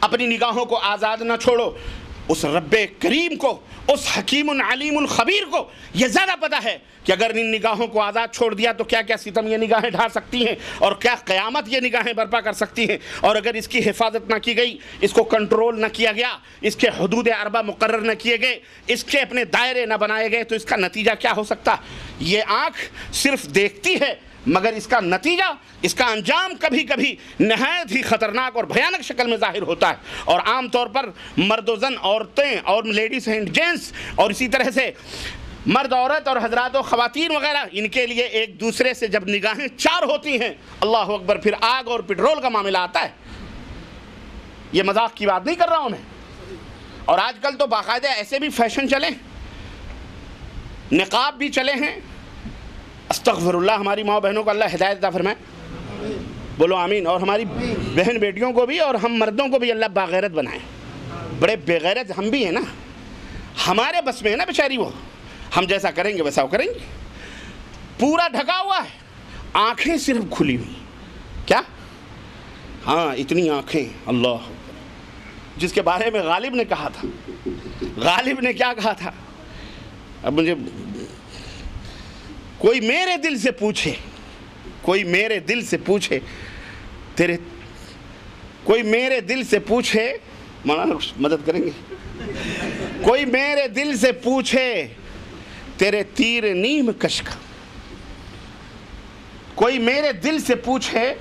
اپنی نگاہوں کو آزاد نہ چھوڑو، اس رب کریم کو، اس حکیم علیم الخبیر کو یہ زیادہ پتہ ہے کہ اگر ان نگاہوں کو آزاد چھوڑ دیا تو کیا کیا ستم یہ نگاہیں ڈھا سکتی ہیں، اور کیا قیامت یہ نگاہیں برپا کر سکتی ہیں، اور اگر اس کی حفاظت نہ کی گئی، اس کو کنٹرول نہ کیا گیا، اس کے حدود اربع مقرر نہ کیے گئے، اس کے اپنے دائرے نہ بنائے گئے تو اس کا نتیجہ کیا ہو سکتا؟ یہ آنکھ صرف دیکھتی ہے مگر اس کا نتیجہ، اس کا انجام کبھی کبھی نہایت ہی خطرناک اور بھیانک شکل میں ظاہر ہوتا ہے۔ اور عام طور پر مرد و زن، عورتیں اور لیڈیز اینڈ جینٹس، اور اسی طرح سے مرد عورت اور حضرات و خواتین وغیرہ، ان کے لیے ایک دوسرے سے جب نگاہیں چار ہوتی ہیں، اللہ اکبر، پھر آگ اور پٹرول کا معاملہ آتا ہے۔ یہ مذاق کی بات نہیں کر رہا ہوں میں۔ اور آج کل تو باقاعدہ ایسے بھی فیشن چلے، نقاب بھی چلے ہیں۔ استغفر اللہ، ہماری ماں بہنوں کو اللہ ہدایت عطا فرمائے، بولو آمین۔ اور ہماری بہن بیٹیوں کو بھی اور ہم مردوں کو بھی اللہ باغیرت بنائے۔ بڑے بے غیرت ہم بھی ہیں نا، ہمارے بس میں ہے نا بیچاری، وہ ہم جیسا کریں گے ویسا وہ کریں گے۔ پورا ڈھکا ہوا ہے، آنکھیں صرف کھلی ہوئی۔ کیا؟ ہاں، اتنی آنکھیں، اللہ، جس کے بارے میں غالب نے کہا تھا۔ غالب نے کیا کہا تھا؟ اب مجھے کوئی میرے دل سے پوچھے، کوئی میرے دل سے پوچھے تیرے، کوئی میرے دل سے پوچھے، مولانا مدد کریں گے، کوئی میرے دل سے پوچھے تیرے تیر نیم کش کا، کوئی میرے دل سے پوچھے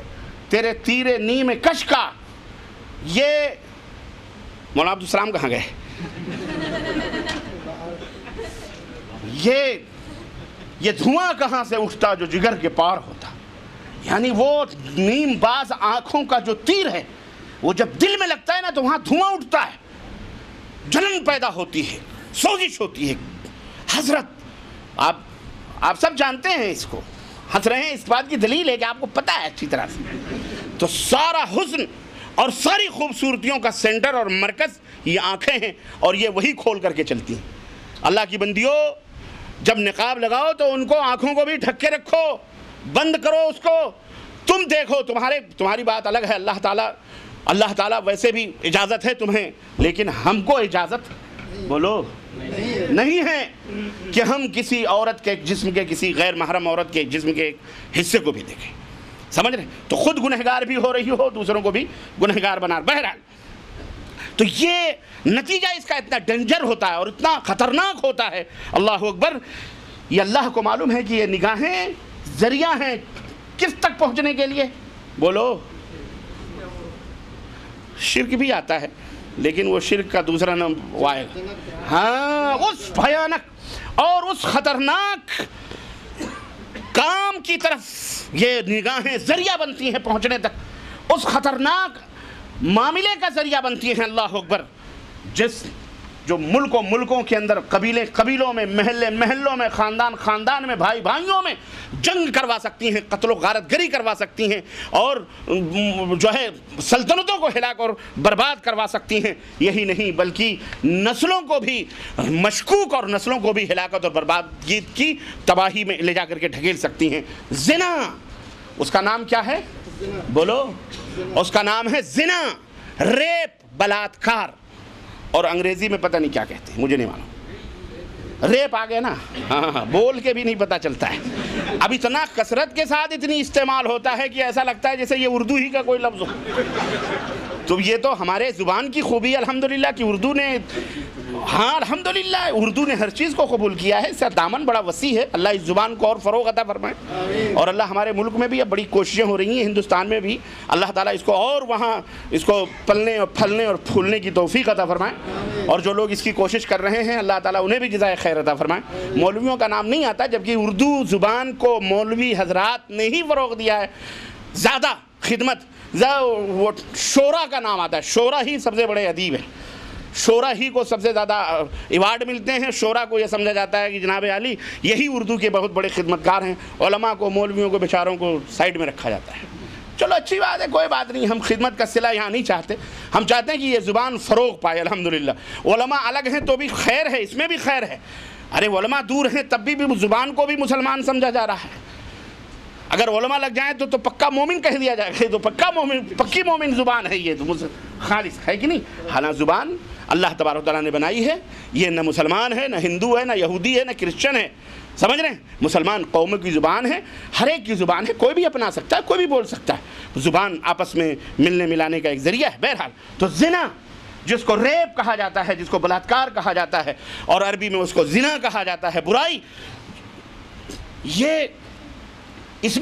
تیرے تیر نیم کش کا۔ یہ مولانا عبدالسلام کہاں گئے؟ یہ دھواں کہاں سے اٹھتا جو جگر کے پار ہوتا؟ یعنی وہ نیم باز آنکھوں کا جو تیر ہے، وہ جب دل میں لگتا ہے نا تو وہاں دھواں اٹھتا ہے، جلن پیدا ہوتی ہے، سوزش ہوتی ہے۔ حضرت آپ سب جانتے ہیں اس کو، ہنس رہے ہیں، اس بات کی دلیل ہے کہ آپ کو پتہ ہے اچھی طرح سے۔ تو سارا حسن اور ساری خوبصورتیوں کا سینٹر اور مرکز یہ آنکھیں ہیں، اور یہ وہی کھول کر کے چلتی ہیں۔ اللہ کی بندیوں، جب نقاب لگاؤ تو ان کو، آنکھوں کو بھی ڈھک کے رکھو، بند کرو اس کو۔ تم دیکھو، تمہاری بات الگ ہے، اللہ تعالیٰ ویسے بھی اجازت ہے تمہیں، لیکن ہم کو اجازت بولو نہیں ہے کہ ہم کسی عورت کے جسم کے، کسی غیر محرم عورت کے جسم کے ایک حصے کو بھی دیکھیں۔ سمجھ رہے؟ تو خود گنہگار بھی ہو رہی ہو، دوسروں کو بھی گنہگار بنا۔ بہرحال تو یہ نتیجہ اس کا اتنا ڈینجر ہوتا ہے اور اتنا خطرناک ہوتا ہے، اللہ اکبر۔ یہ اللہ کو معلوم ہے کہ یہ نگاہیں ذریعہ ہیں کس تک پہنچنے کے لیے؟ بولو، شرک بھی آتا ہے، لیکن وہ شرک کا دوسرا نام آئے گا۔ ہاں، اس بھیانک اور اس خطرناک کام کی طرف یہ نگاہیں ذریعہ بنتی ہیں پہنچنے تک، اس خطرناک معاملے کا ذریعہ بنتی ہیں، اللہ اکبر، جو ملکوں کے اندر، قبیلوں میں، محلوں میں، خاندان میں، بھائیوں میں جنگ کروا سکتی ہیں، قتل و غارت گری کروا سکتی ہیں، اور جو ہے سلطنتوں کو ہلاک اور برباد کروا سکتی ہیں۔ یہی نہیں بلکہ نسلوں کو بھی مشکوک اور نسلوں کو بھی ہلاکت اور بربادی کی تباہی میں لے جا کر کے ڈھکیل سکتی ہیں۔ زنا، اس کا نام کیا ہے؟ بولو، اس کا نام ہے زنا، ریپ، بلاತ್ಕಾರ، اور انگریزی میں پتہ نہیں کیا کہتے ہیں، مجھے نہیں معلوم۔ ریپ آ گیا نا، ہاں، بول کے بھی نہیں پتہ چلتا ہے۔ اب اتنا کثرت کے ساتھ اتنی استعمال ہوتا ہے کہ ایسا لگتا ہے جیسے یہ اردو ہی کا کوئی لفظ ہو۔ تو یہ تو ہمارے زبان کی خوبی الحمدللہ کہ اردو نے، ہاں الحمدللہ اردو نے ہر چیز کو قبول کیا ہے، اس کا دامن بڑا وسیع ہے۔ اللہ اس زبان کو اور فروغ عطا فرمائے، اور اللہ ہمارے ملک میں بھی اب بڑی کوششیں ہو رہی ہیں، ہندوستان میں بھی اللہ تعالیٰ اس کو اور وہاں اس کو پلنے اور پھلنے اور پھولنے کی توفیق عطا فرمائے، اور جو لوگ اس کی کوشش کر رہے ہیں اللہ تعالیٰ انہیں بھی جزائے خیر عطا فرمائے۔ مولویوں کا نام نہیں آتا، جبکہ اردو زبان کو مولوی حضرات نے ہی فروغ دیا ہے، زیادہ خدمت، وہ شورا کا نام آتا ہے، شورا ہی سب سے بڑے ادیب ہیں، شورا ہی کو سب سے زیادہ ایوارڈ ملتے ہیں، شورا کو یہ سمجھا جاتا ہے کہ جناب عالی یہی اردو کے بہت بڑے خدمتگار ہیں، علماء کو، مولویوں کو، بیچاروں کو سائڈ میں رکھا جاتا ہے۔ چلو اچھی بات ہے، کوئی بات نہیں، ہم خدمت کا صلہ یہاں نہیں چاہتے، ہم چاہتے ہیں کہ یہ زبان فروغ پائے الحمدللہ۔ علماء الگ ہیں تو بھی خیر ہے، اس میں بھی خیر ہے، ارے علماء دور ہیں تب بھی زبان کو بھی مسلمان سمجھا جا رہا ہے۔ اگر علماء لگ جائیں تو پکا مومن کہہ دیا جائے گا، تو پکا مومن، پکی مومن زبان ہے یہ، تو خالص ہے کہ نہیں؟ حالانکہ زبان اللہ تبارک و تعالیٰ نے بنائی ہے، یہ نہ مسلمان ہے، نہ ہندو ہے، نہ یہودی ہے، نہ کرسچن ہے، سمجھ رہے ہیں؟ مسلمان قوموں کی زبان ہے، ہر ایک کی زبان ہے، کوئی بھی اپنا سکتا ہے، کوئی بھی بول سکتا ہے، زبان آپس میں ملنے ملانے کا ایک ذریعہ ہے۔ بہرحال تو زنا، جس کو ریپ کہا جاتا ہے، جس کو بلاತ್ಕಾರ کہا جاتا ہے، اور عربی میں اس کو زنا کہا جاتا ہے، برائی، یہ اس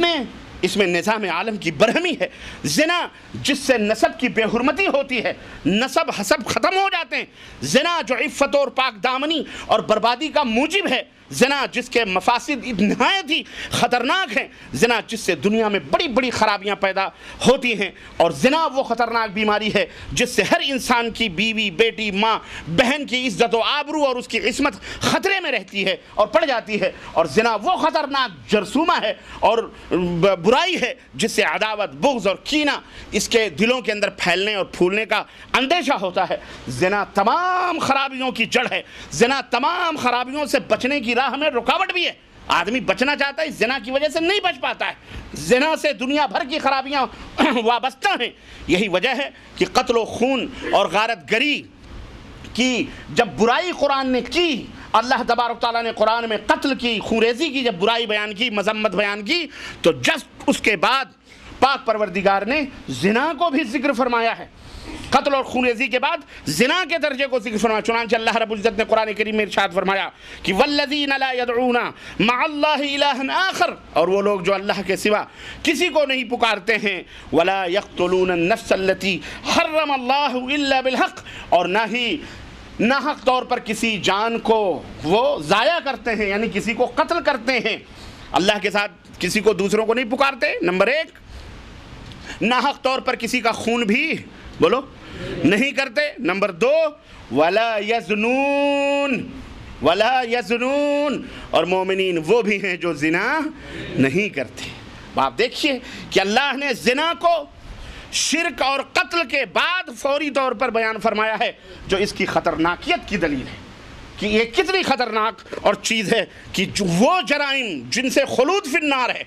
میں نظام عالم کی برہمی ہے۔ زنا جس سے نسب کی بے حرمتی ہوتی ہے، نسب حسب ختم ہو جاتے ہیں، زنا جو عفت اور پاک دامنی اور بربادی کا موجب ہے، زنا جس کے مفاسد نہایت ہی خطرناک ہیں، زنا جس سے دنیا میں بڑی بڑی خرابیاں پیدا ہوتی ہیں، اور زنا وہ خطرناک بیماری ہے جس سے ہر انسان کی بیوی، بیٹی، ماں، بہن کی عزت و آبرو اور اس کی عصمت خطرے میں رہتی ہے اور پڑ جاتی ہے، اور زنا وہ خطرناک جرثومہ ہے اور برائی ہے جس سے عداوت، بغض اور کینہ اس کے دلوں کے اندر پھیلنے اور پھولنے کا اندیشہ ہوتا ہے۔ زنا تمام خرابیوں کی جڑ ہے، زنا تمام خرابیوں سے بچنے کی راہ میں رکاوٹ بھی ہے۔ آدمی بچنا چاہتا ہے، زنا کی وجہ سے نہیں بچ پاتا ہے۔ زنا سے دنیا بھر کی خرابیاں وابستہ ہیں۔ یہی وجہ ہے کہ قتل و خون اور غارت گری کی جب برائی قرآن نے کی، اللہ تبارک تعالیٰ نے قرآن میں قتل کی، خونریزی کی جب برائی بیان کی، مذمت بیان کی، تو جسٹ اس کے بعد پاک پروردگار نے زنا کو بھی ذکر فرمایا ہے۔ قتل اور خونریزی کے بعد زنا کے درجے کو ذکر فرمایا۔ چنانچہ اللہ رب العزت نے قرآن کریم میں ارشاد فرمایا کہ والذین لا يدعون مع اللہ الہا آخر، اور وہ لوگ جو اللہ کے سوا کسی کو نہیں پکارتے ہیں، ولا يقتلون النفس التي حرم اللہ الا بالحق، اور نہ ہی ناحق طور پر کسی جان کو وہ ضائع کرتے ہیں، یعنی کسی کو قتل کرتے ہیں۔ اللہ کے ساتھ کسی کو دوسروں کو نہیں پکارتے، نمبر ایک۔ ناحق طور پر کسی کا خون بھی بولو نہیں کرتے، نمبر دو ولا یزنون، ولا یزنون، اور مومنین وہ بھی ہیں جو زنا نہیں کرتے۔ آپ دیکھیے کہ اللہ نے زنا کو شرک اور قتل کے بعد فوری طور پر بیان فرمایا ہے، جو اس کی خطرناکیت کی دلیل ہے کہ یہ کتنی خطرناک اور چیز ہے کہ وہ جرائم جن سے خلود فی النار ہے۔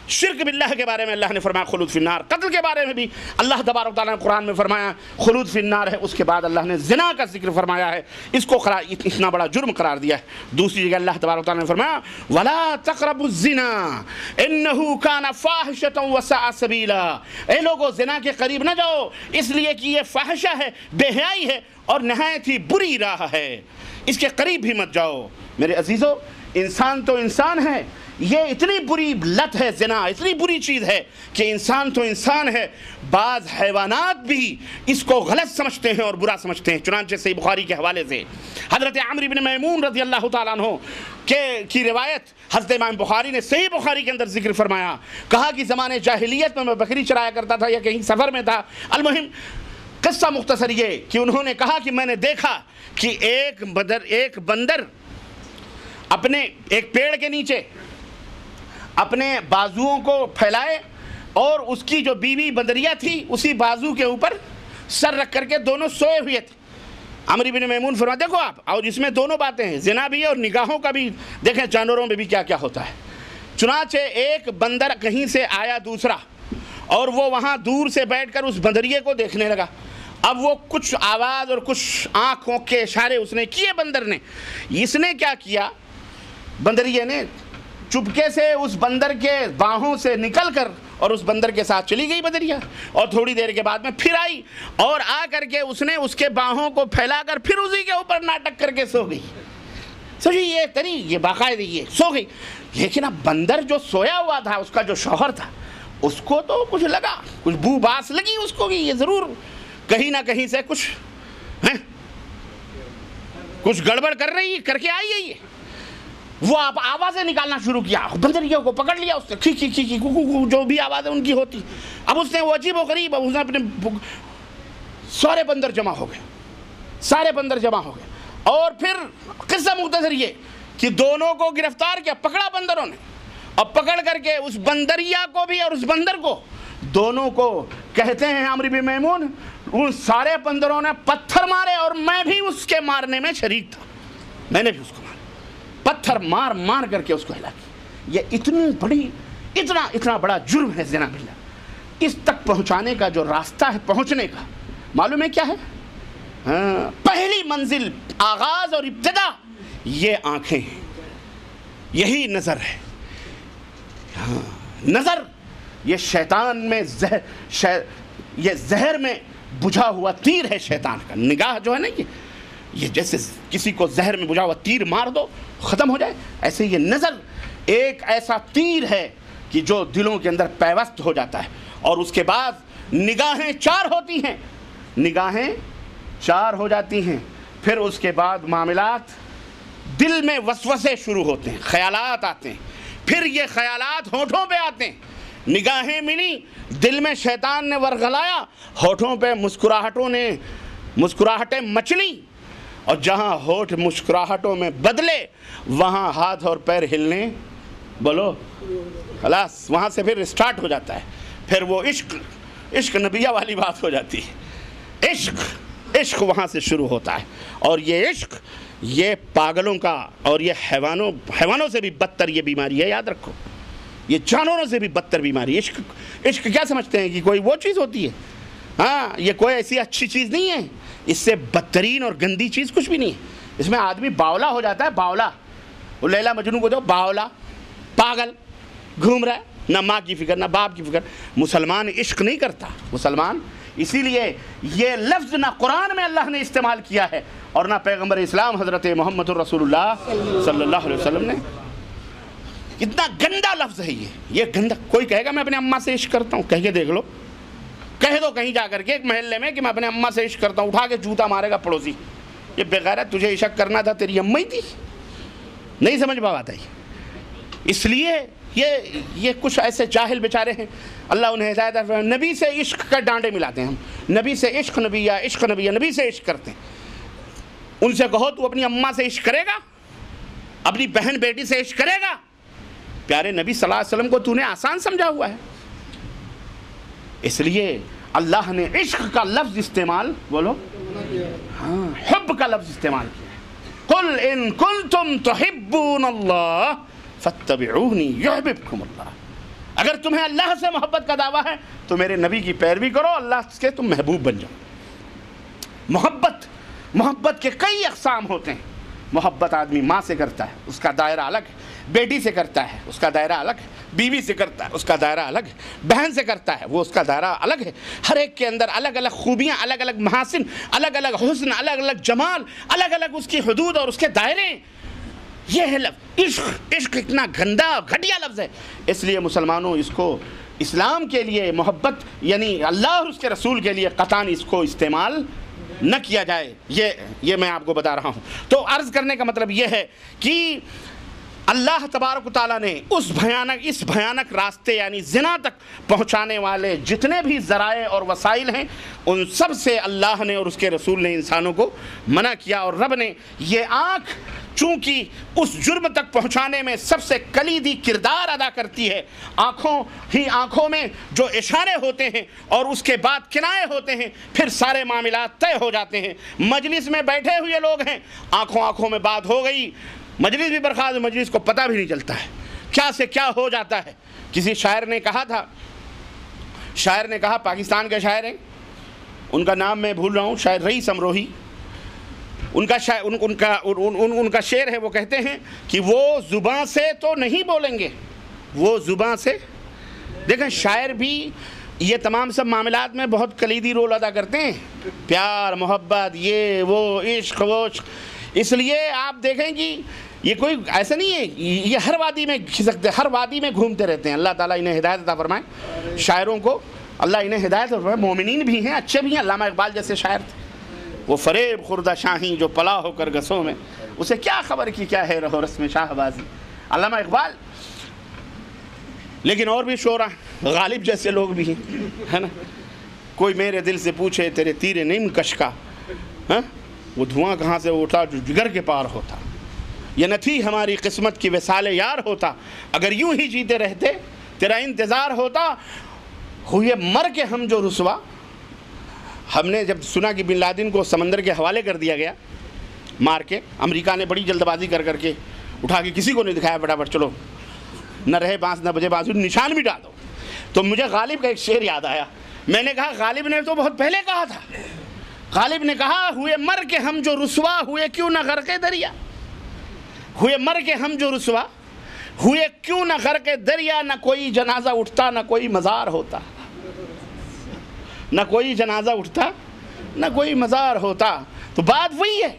شرک باللہ کے بارے میں اللہ نے فرمایا خلود فی النار، قتل کے بارے میں بھی اللہ تبارک تعالیٰ نے قرآن میں فرمایا خلود فی النار ہے، اس کے بعد اللہ نے زنا کا ذکر فرمایا ہے، اس کو اتنا بڑا جرم قرار دیا ہے۔ دوسری جگہ اللہ تبارک تعالیٰ نے فرمایا وَلَا تَقْرَبُوا الزِّنَا إِنَّهُ كَانَ فَاحِشَةً وَسَاءَ سَبِيلًا، اے لوگو زنا کے قریب نہ جاؤ، اس لیے کہ یہ فاحشہ ہے، بے حیائی ہے اور نہایت ہی بری راہ ہے، اس کے قریب بھی مت جاؤ۔ میرے عزیزو، انسان تو انسان ہے، یہ اتنی بری لت ہے زنا، اتنی بری چیز ہے کہ انسان تو انسان ہے، بعض حیوانات بھی اس کو غلط سمجھتے ہیں اور برا سمجھتے ہیں۔ چنانچہ صحیح بخاری کے حوالے سے حضرت عمرو بن میمون رضی اللہ تعالیٰ عنہ کی روایت حضرت امام بخاری نے صحیح بخاری کے اندر ذکر فرمایا، کہا کہ زمانے جاہلیت میں بکری چرایا کرتا تھا یا کہیں سفر میں تھا، المہم قصہ مختصر یہ کہ انہوں نے کہا کہ میں نے دیکھا کہ ایک بندر اپنے ایک پیڑ کے نیچے اپنے بازوؤں کو پھیلائے اور اس کی جو بیوی بندریہ تھی اسی بازو کے اوپر سر رکھ کر کے دونوں سوئے ہوئے تھے۔ عمرو بن میمون فرمایا دیکھو آپ، اور اس میں دونوں باتیں ہیں، زنا بھی ہے اور نگاہوں کا بھی، دیکھیں جانوروں میں بھی کیا کیا ہوتا ہے۔ چنانچہ ایک بندر کہیں سے آیا دوسرا، اور وہ وہاں دور سے بیٹھ کر اس بندریے کو دیکھنے لگا۔ اب وہ کچھ آواز اور کچھ آنکھوں کے اشارے اس نے کیے بندر نے، اس نے کیا کیا، بندریے نے چپکے سے اس بندر کے باہوں سے نکل کر اور اس بندر کے ساتھ چلی گئی بندریہ، اور تھوڑی دیر کے بعد میں پھر آئی اور آ کر کے اس نے اس کے باہوں کو پھیلا کر پھر اسی کے اوپر ناٹک کر کے سو گئی۔ سوچی یہ باقاعدہ یہ سو گئی، لیکن اب بندر جو سویا ہوا تھا اس کا جو شوہر تھا اس کو تو کچھ لگا، کچھ بو باس لگی اس کو کہ یہ ضرور کہیں نہ کہیں سے کچھ گڑبڑ کر کے آئی ہے یہ۔ وہ آپ آوازیں نکالنا شروع کیا، بندریوں کو پکڑ لیا اس نے، کھی کھی کھی کھی جو بھی آوازیں ان کی ہوتی۔ اب اس نے وہ عجیب و غریب، اب اس نے اپنے سارے بندر جمع ہو گئے، اور پھر قصہ مختصر یہ کہ دونوں کو گرفتار کیا، پکڑا بندروں نے، اور پکڑ کر کے اس بندریہ کو بھی اور اس بندر کو دونوں کو کہتے ہیں عمرو بن میمون ان سارے بندروں نے پتھر مارے اور میں بھی اس کے مارنے میں شریک تھا، میں نے بھی اس کو مارا، پتھر مار کر کے اس کو ہلا کیا۔ یہ اتنا بڑا جرم ہے زنا باللہ۔ اس تک پہنچانے کا جو راستہ ہے پہنچنے کا، معلوم ہے کیا ہے؟ پہلی منزل، آغاز اور ابتدا یہ آنکھیں ہیں، یہی نظر ہے۔ نظر یہ شیطان میں یہ زہر میں بجھا ہوا تیر ہے شیطان کا۔ نگاہ جو ہے نا یہ جیسے کسی کو زہر میں بجھا ہوا تیر مار دو ختم ہو جائے، ایسے یہ نظر ایک ایسا تیر ہے کہ جو دلوں کے اندر پیوست ہو جاتا ہے، اور اس کے بعد نگاہیں چار ہو جاتی ہیں، پھر اس کے بعد معاملات دل میں وسوسے شروع ہوتے ہیں، خیالات آتے ہیں، پھر یہ خیالات ہونٹوں پہ آتے ہیں، نگاہیں ملی، دل میں شیطان نے ورغلایا، ہونٹوں پہ مسکراہٹیں مچلی، اور جہاں ہونٹ مسکراہٹوں میں بدلے وہاں ہاتھ اور پیر ہلنے، بولو خلاص وہاں سے پھر اسٹارٹ ہو جاتا ہے، پھر وہ عشق نبیہ والی بات ہو جاتی ہے، عشق وہاں سے شروع ہوتا ہے، اور یہ عشق یہ پاگلوں کا اور یہ حیوانوں سے بھی بدتر یہ بیماری ہے، یاد رکھو، یہ جانوروں سے بھی بدتر بیماری۔ عشق کیا سمجھتے ہیں کہ کوئی وہ چیز ہوتی ہے؟ ہاں، یہ کوئی ایسی اچھی چیز نہیں ہے، اس سے بدترین اور گندی چیز کچھ بھی نہیں ہے۔ اس میں آدمی باولا ہو جاتا ہے، باولا، وہ لیلا مجنوں کو جو باولا، پاگل گھوم رہا ہے، نہ ماں کی فکر نہ باپ کی فکر۔ مسلمان عشق نہیں کرتا، مسلمان، اسی لیے یہ لفظ نہ قرآن میں اللہ نے استعمال کیا ہے اور نہ پیغمبر اسلام حضرت محمد رسول اللہ صلی اللہ علیہ وسلم نے۔ اتنا گندا لفظ ہے یہ گندا۔ کوئی کہے گا میں اپنے اماں سے عشق کرتا ہوں، کہہ کے دیکھ لو، کہہ دو کہیں جا کر کے ایک محلے میں کہ میں اپنے اماں سے عشق کرتا ہوں، اٹھا کے جوتا مارے گا پڑوسی، یہ بغیرت، تجھے عشق کرنا تھا تیری اماں ہی تھی، نہیں سمجھ بات آئی۔ اس لیے یہ کچھ ایسے جاہل بیچارے ہیں، اللہ انہیں ہدایت فرمائے، نبی سے عشق کا ڈانڈے ملاتے ہیں ہم، نبی سے عشق نبیہ، عشق نبیہ، نبی سے عشق کرتے ہیں۔ ان سے کہو تو اپنی اماں سے عشق کرے گا، اپنی بہن بیٹی سے عشق کرے گا؟ پیارے نبی صلی اللہ علیہ وسلم کو تو نے آسان سمجھا ہوا ہے۔ اس لیے اللہ نے عشق کا لفظ استعمال، بولو ہاں، حب کا لفظ استعمال کیا، قل ان کنتم تحبون اللہ فاتبعونی یحببکم اللہ۔ اگر تمہیں اللہ سے محبت کا دعویٰ ہے تو میرے نبی کی پیروی کرو، اللہ کے تم محبوب بن جاؤ۔ محبت کے کئی اقسام ہوتے ہیں۔ محبت آدمی ماں سے کرتا ہے، اس کا دائرہ الگ ہے، بیٹی سے کرتا ہے، اس کا دائرہ الگ ہے، بیوی سے کرتا ہے، اس کا دائرہ الگ ہے، بہن سے کرتا ہے، وہ اس کا دائرہ الگ ہے۔ ہر ایک کے اندر الگ الگ خوبیاں، الگ الگ محاسن، الگ الگ حسن، الگ الگ جمال، الگ الگ اس کی حدود اور اس کے دائرے۔ یہ ہے لفظ عشق اتنا گندا گھٹیا لفظ ہے۔ اس لیے مسلمانوں اس کو اسلام کے لیے محبت یعنی اللہ اور اس کے رسول کے لیے قطعاً اس کو استعمال نہ کیا جائے، یہ میں آپ کو بتا رہا ہوں۔ تو عرض کرنے کا مطلب یہ ہے کہ اللہ تبارک و تعالیٰ نے اس بھیانک راستے یعنی زنا تک پہنچانے والے جتنے بھی ذرائع اور وسائل ہیں ان سب سے اللہ نے اور اس کے رسول نے انسانوں کو منع کیا، اور رب نے یہ آنکھ چونکہ اس جرم تک پہنچانے میں سب سے کلیدی کردار ادا کرتی ہے، آنکھوں میں جو اشارے ہوتے ہیں اور اس کے بعد کنائے ہوتے ہیں، پھر سارے معاملات طے ہو جاتے ہیں۔ مجلس میں بیٹھے ہوئے لوگ ہیں، آنکھوں میں بات ہو گئی، مجلس بھی برخاست، مجلس کو پتہ بھی نہیں چلتا ہے کیا سے کیا ہو جاتا ہے۔ کسی شاعر نے کہا، پاکستان کے شاعر ہیں، ان کا نام میں بھول رہا ہوں، شاید رئیس امروہی، ان کا شعر ہے، وہ کہتے ہیں کہ وہ زباں سے تو نہیں بولیں گے، وہ زباں سے۔ دیکھیں شاعر بھی یہ تمام سب معاملات میں بہت کلیدی رول ادا کرتے ہیں، پیار، محبت، یہ وہ عشق وہ عشق۔ اس لیے آپ دیکھیں کہ یہ کوئی ایسا نہیں ہے، یہ ہر وادی میں کھسکتے، ہر وادی میں گھومتے رہتے ہیں۔ اللہ تعالیٰ انہیں ہدایت عطا فرمائے، شاعروں کو اللہ انہیں ہدایت عطا فرمائے۔ مومنین بھی ہیں، اچھے بھی ہیں، علامہ اقبال جیسے شاعر تھے، وہ فریب خوردہ شاہین جو پلا ہو کر گسوں میں، اسے کیا خبر کی کیا ہے رہو رسم شاہ بازی، علامہ اقبال۔ لیکن اور بھی شعراء، غالب جیسے لوگ بھی ہیں، ہے نا۔ کوئی میرے دل سے پوچھے تیرے تیر نیم کش کا، وہ دھواں کہاں سے اٹھا جو جگر کے پار ہوتا، یہ نہ تھی ہماری قسمت کی وصال یار ہوتا، اگر یوں ہی جیتے رہتے تیرا انتظار ہوتا، ہوئے مر کے ہم جو رسوا۔ ہم نے جب سنا کہ بن لادن کو سمندر کے حوالے کر دیا گیا مار کے، امریکہ نے بڑی جلد بازی کر کے اٹھا کے کسی کو نہیں دکھایا، فٹافٹ چلو نہ رہے بانس نہ بجے بانسری، نشان بھی ڈال دو۔ تو مجھے غالب کا ایک شعر یاد آیا، میں نے کہا غالب نے تو بہت پہلے کہا تھا، غالب نے کہا ہوئے مر کے ہم جو رسوا ہوئے کیوں نہ غرق دریا، ہوئے مر کے ہم جو رسوا ہوئے کیوں نہ غرق دریا، نہ کوئی جنازہ اٹھتا نہ کوئی مزار ہوتا، نہ کوئی جنازہ اٹھتا نہ کوئی مزار ہوتا۔ تو بات وہی ہے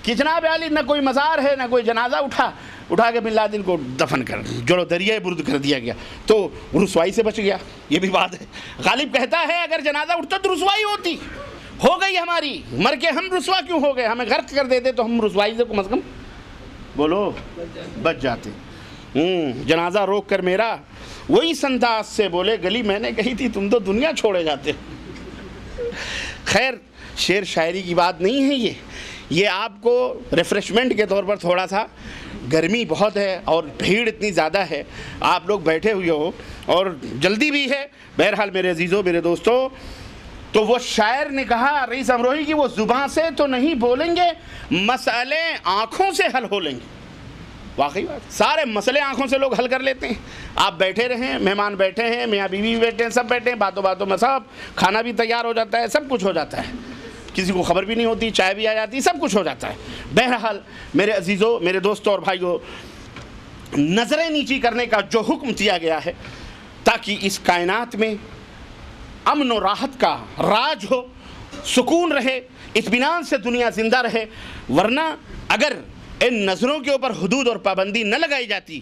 کہ جناب عالی نہ کوئی مزار ہے نہ کوئی جنازہ اٹھا کے بن لادن کو دفن کر جڑو دریائے برد کر دیا گیا، تو رسوائی سے بچ گیا، یہ بھی بات ہے۔ غالب کہتا ہے اگر جنازہ اٹھتا تو رسوائی ہوتی، ہو گئی ہماری، مر کے ہم رسوا کیوں ہو گئے، ہمیں غرق کر دیتے تو ہم رسوائی سے کم از کم بولو بچ جاتے. جنازہ روک کر میرا وہی انداز سے بولے گلی میں نے کہی تھی تم تو دنیا چھوڑے جاتے. خیر شعر شاعری کی بات نہیں ہے یہ آپ کو ریفریشمنٹ کے طور پر تھوڑا سا، گرمی بہت ہے اور بھیڑ اتنی زیادہ ہے، آپ لوگ بیٹھے ہوئے ہو اور جلدی بھی ہے. بہرحال میرے عزیزوں میرے دوستوں، تو وہ شاعر نے کہا رئیس امروہی کی وہ زبان سے تو نہیں بولیں گے، مسئلے آنکھوں سے حل ہو لیں گے. واقعی بات، سارے مسئلے آنکھوں سے لوگ حل کر لیتے ہیں. آپ بیٹھے رہیں، مہمان بیٹھے ہیں، میاں بیوی بھی بیٹھے ہیں، سب بیٹھے ہیں، باتوں باتوں میں سب کھانا بھی تیار ہو جاتا ہے، سب کچھ ہو جاتا ہے، کسی کو خبر بھی نہیں ہوتی، چائے بھی آ جاتی، سب کچھ ہو جاتا ہے. بہرحال میرے عزیزوں میرے دوستوں اور بھائیوں، نظریں نیچی کرنے کا جو حکم دیا گیا ہے تاکہ اس کائنات میں امن و راحت کا راج ہو، سکون رہے، اطمینان سے دنیا زندہ رہے. ورنہ اگر ان نظروں کے اوپر حدود اور پابندی نہ لگائی جاتی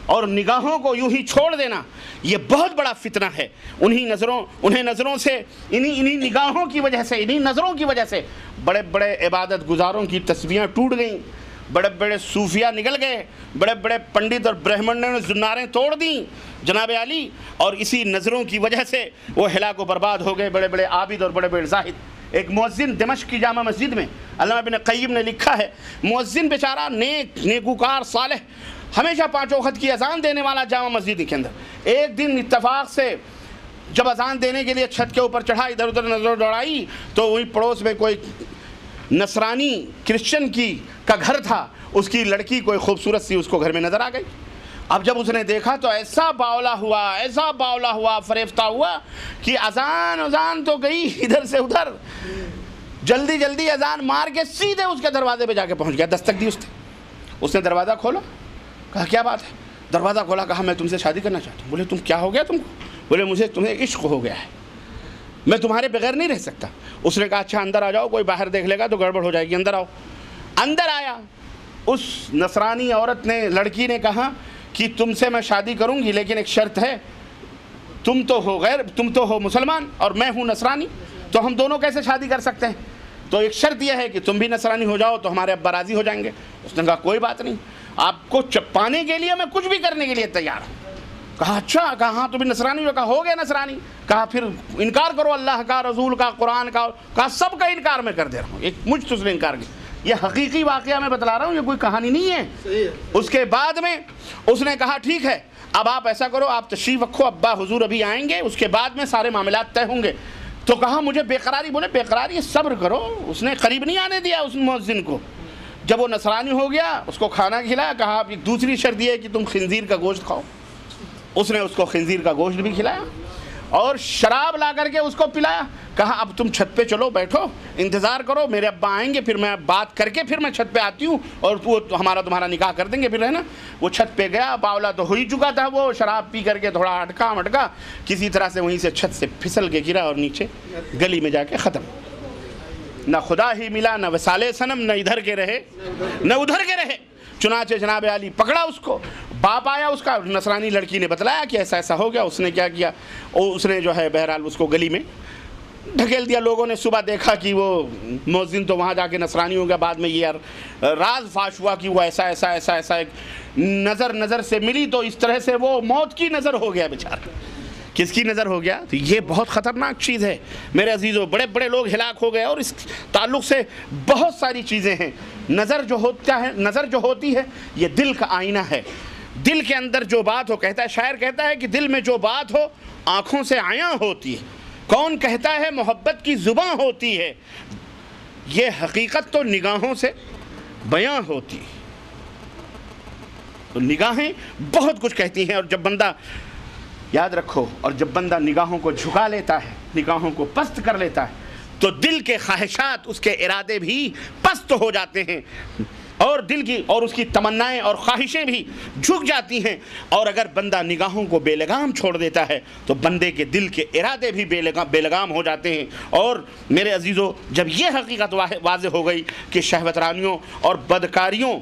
اور نگاہوں کو یوں ہی چھوڑ دینا، یہ بہت بڑا فتنہ ہے. انہیں نظروں سے، انہی نگاہوں کی وجہ سے، انہی نظروں کی وجہ سے بڑے بڑے عبادت گزاروں کی تسبیحاں ٹوٹ گئیں، بڑے بڑے صوفیہ نکل گئے، بڑے بڑے پنڈت اور برہمنوں نے زناریں توڑ دیں جناب علی، اور اسی نظروں کی وجہ سے وہ ہلاک و برباد ہو گئے بڑے بڑے عابد اور بڑے بڑے زاہد. ایک مؤذن دمشق کی جامع مسجد میں، علامہ ابن قیم نے لکھا ہے، مؤذن بیچارہ نیکوکار صالح، ہمیشہ 5 وقت کی اذان دینے والا جامع مسجد کے اندر، ایک دن اتفاق سے جب اذان دینے کے لیے چھت کے اوپر چڑھا، ادھر ادھر نظر دوڑائی تو وہی پڑوس میں کوئی نصرانی کرسچن کا گھر تھا، اس کی لڑکی کوئی خوبصورت سی اس کو گھر میں نظر آ گئی. اب جب اس نے دیکھا تو ایسا باولا ہوا فریفتہ ہوا کہ اذان تو گئی ادھر سے ادھر، جلدی اذان مار کے سیدھے اس کے دروازے پہ جا کے پہنچ گیا. دستک دی اس نے دروازہ کھولا، کہا کیا بات ہے؟ دروازہ کھولا، کہا میں تم سے شادی کرنا چاہتا ہوں. بولے تم کیا ہو گیا تم کو؟ بولے مجھے تمہیں عشق ہو گیا ہے، میں تمہارے بغیر نہیں رہ سکتا. اس نے کہا اچھا اندر آ جاؤ، کوئی باہر دیکھ لے گا تو گڑبڑ ہو جائے گی، اندر آؤ. اندر آیا. اس نصرانی عورت نے، لڑکی نے کہا کہ تم سے میں شادی کروں گی لیکن ایک شرط ہے، تم تو ہو مسلمان اور میں ہوں نصرانی، تو ہم دونوں کیسے شادی کر سکتے ہیں؟ تو ایک شرط یہ ہے کہ تم بھی نصرانی ہو جاؤ تو ہمارے ابا راضی ہو جائیں گے. اس نے کہا کوئی بات نہیں، آپ کو چپانے کے لیے میں کچھ بھی کرنے کے لیے تیار ہوں. کہا اچھا، کہا ہاں تو بھی نصرانی ہو؟ کہا ہو گیا نصرانی. کہا پھر انکار کرو اللہ کا، رسول کا، قرآن کا. کہا سب کا انکار میں کر دے رہا ہوں، ایک مجھ تو اس نے انکار کیا. یہ حقیقی واقعہ میں بتلا رہا ہوں، یہ کوئی کہانی نہیں ہے. اس کے بعد میں اس نے کہا ٹھیک ہے اب آپ ایسا کرو، آپ تشریف رکھو، ابا حضور ابھی آئیں گے، اس کے بعد میں سارے معاملات طے ہوں گے. تو کہا مجھے بے قراری. بولے بے قراری، صبر کرو. اس نے قریب نہیں آنے دیا اس مؤذن کو. جب وہ نصرانی ہو گیا اس کو کھانا کھلایا، کہا آپ ایک دوسری شرط یہ ہے کہ تم خنزیر کا گوشت کھاؤ. اس نے اس کو خنزیر کا گوشت بھی کھلایا اور شراب لا کر کے اس کو پلایا. کہا اب تم چھت پہ چلو، بیٹھو، انتظار کرو، میرے ابا آئیں گے، پھر میں بات کر کے پھر میں چھت پہ آتی ہوں اور وہ تمہارا نکاح کر دیں گے پھر، ہے نا. وہ چھت پہ گیا، باولا تو ہو ہی چکا تھا، وہ شراب پی کر کے تھوڑا اٹکا کسی طرح سے وہیں سے چھت سے پھسل کے گرا اور نیچے گلی میں جا کے ختم. نہ خدا ہی ملا، نہ وصال صنم، نہ ادھر کے رہے نہ ادھر کے رہے. چنانچہ جناب علی پکڑا اس کو. باپ آیا اس کا، نصرانی لڑکی نے بتلایا کہ ایسا ہو گیا. اس نے کیا کیا، اس نے جو ہے بہرحال اس کو گلی میں ڈھکیل دیا. لوگوں نے صبح دیکھا کہ وہ مؤذن تو وہاں جا کے نصرانی ہو گیا. بعد میں یہ راز فاش ہوا کہ وہ ایسا ایک نظر سے ملی تو اس طرح سے وہ موت کی نظر ہو گیا بیچارہ. کس کی نظر ہو گیا؟ تو یہ بہت خطرناک چیز ہے میرے عزیزوں. بڑے بڑے لوگ ہلاک ہو گئے اور اس تعلق سے بہت ساری چیزیں ہیں. نظر جو ہوتی ہے یہ دل کا آئینہ ہے. دل کے اندر جو بات ہو، کہتا ہے شاعر، کہتا ہے کہ دل میں جو بات ہو آنکھوں سے عیاں ہوتی ہے. کون کہتا ہے محبت کی زباں ہوتی ہے؟ یہ حقیقت تو نگاہوں سے بیاں ہوتی ہے. تو نگاہیں بہت کچھ کہتی ہیں. اور جب بندہ، یاد رکھو، اور جب بندہ نگاہوں کو جھکا لیتا ہے، نگاہوں کو پست کر لیتا ہے تو دل کے خواہشات، اس کے ارادے بھی پست ہو جاتے ہیں اور دل کی اور اس کی تمنائیں اور خواہشیں بھی جھک جاتی ہیں. اور اگر بندہ نگاہوں کو بے لگام چھوڑ دیتا ہے تو بندے کے دل کے ارادے بھی بے لگام ہو جاتے ہیں. اور میرے عزیزو، جب یہ حقیقت واضح ہو گئی کہ شہوت رانیوں اور بدکاریوں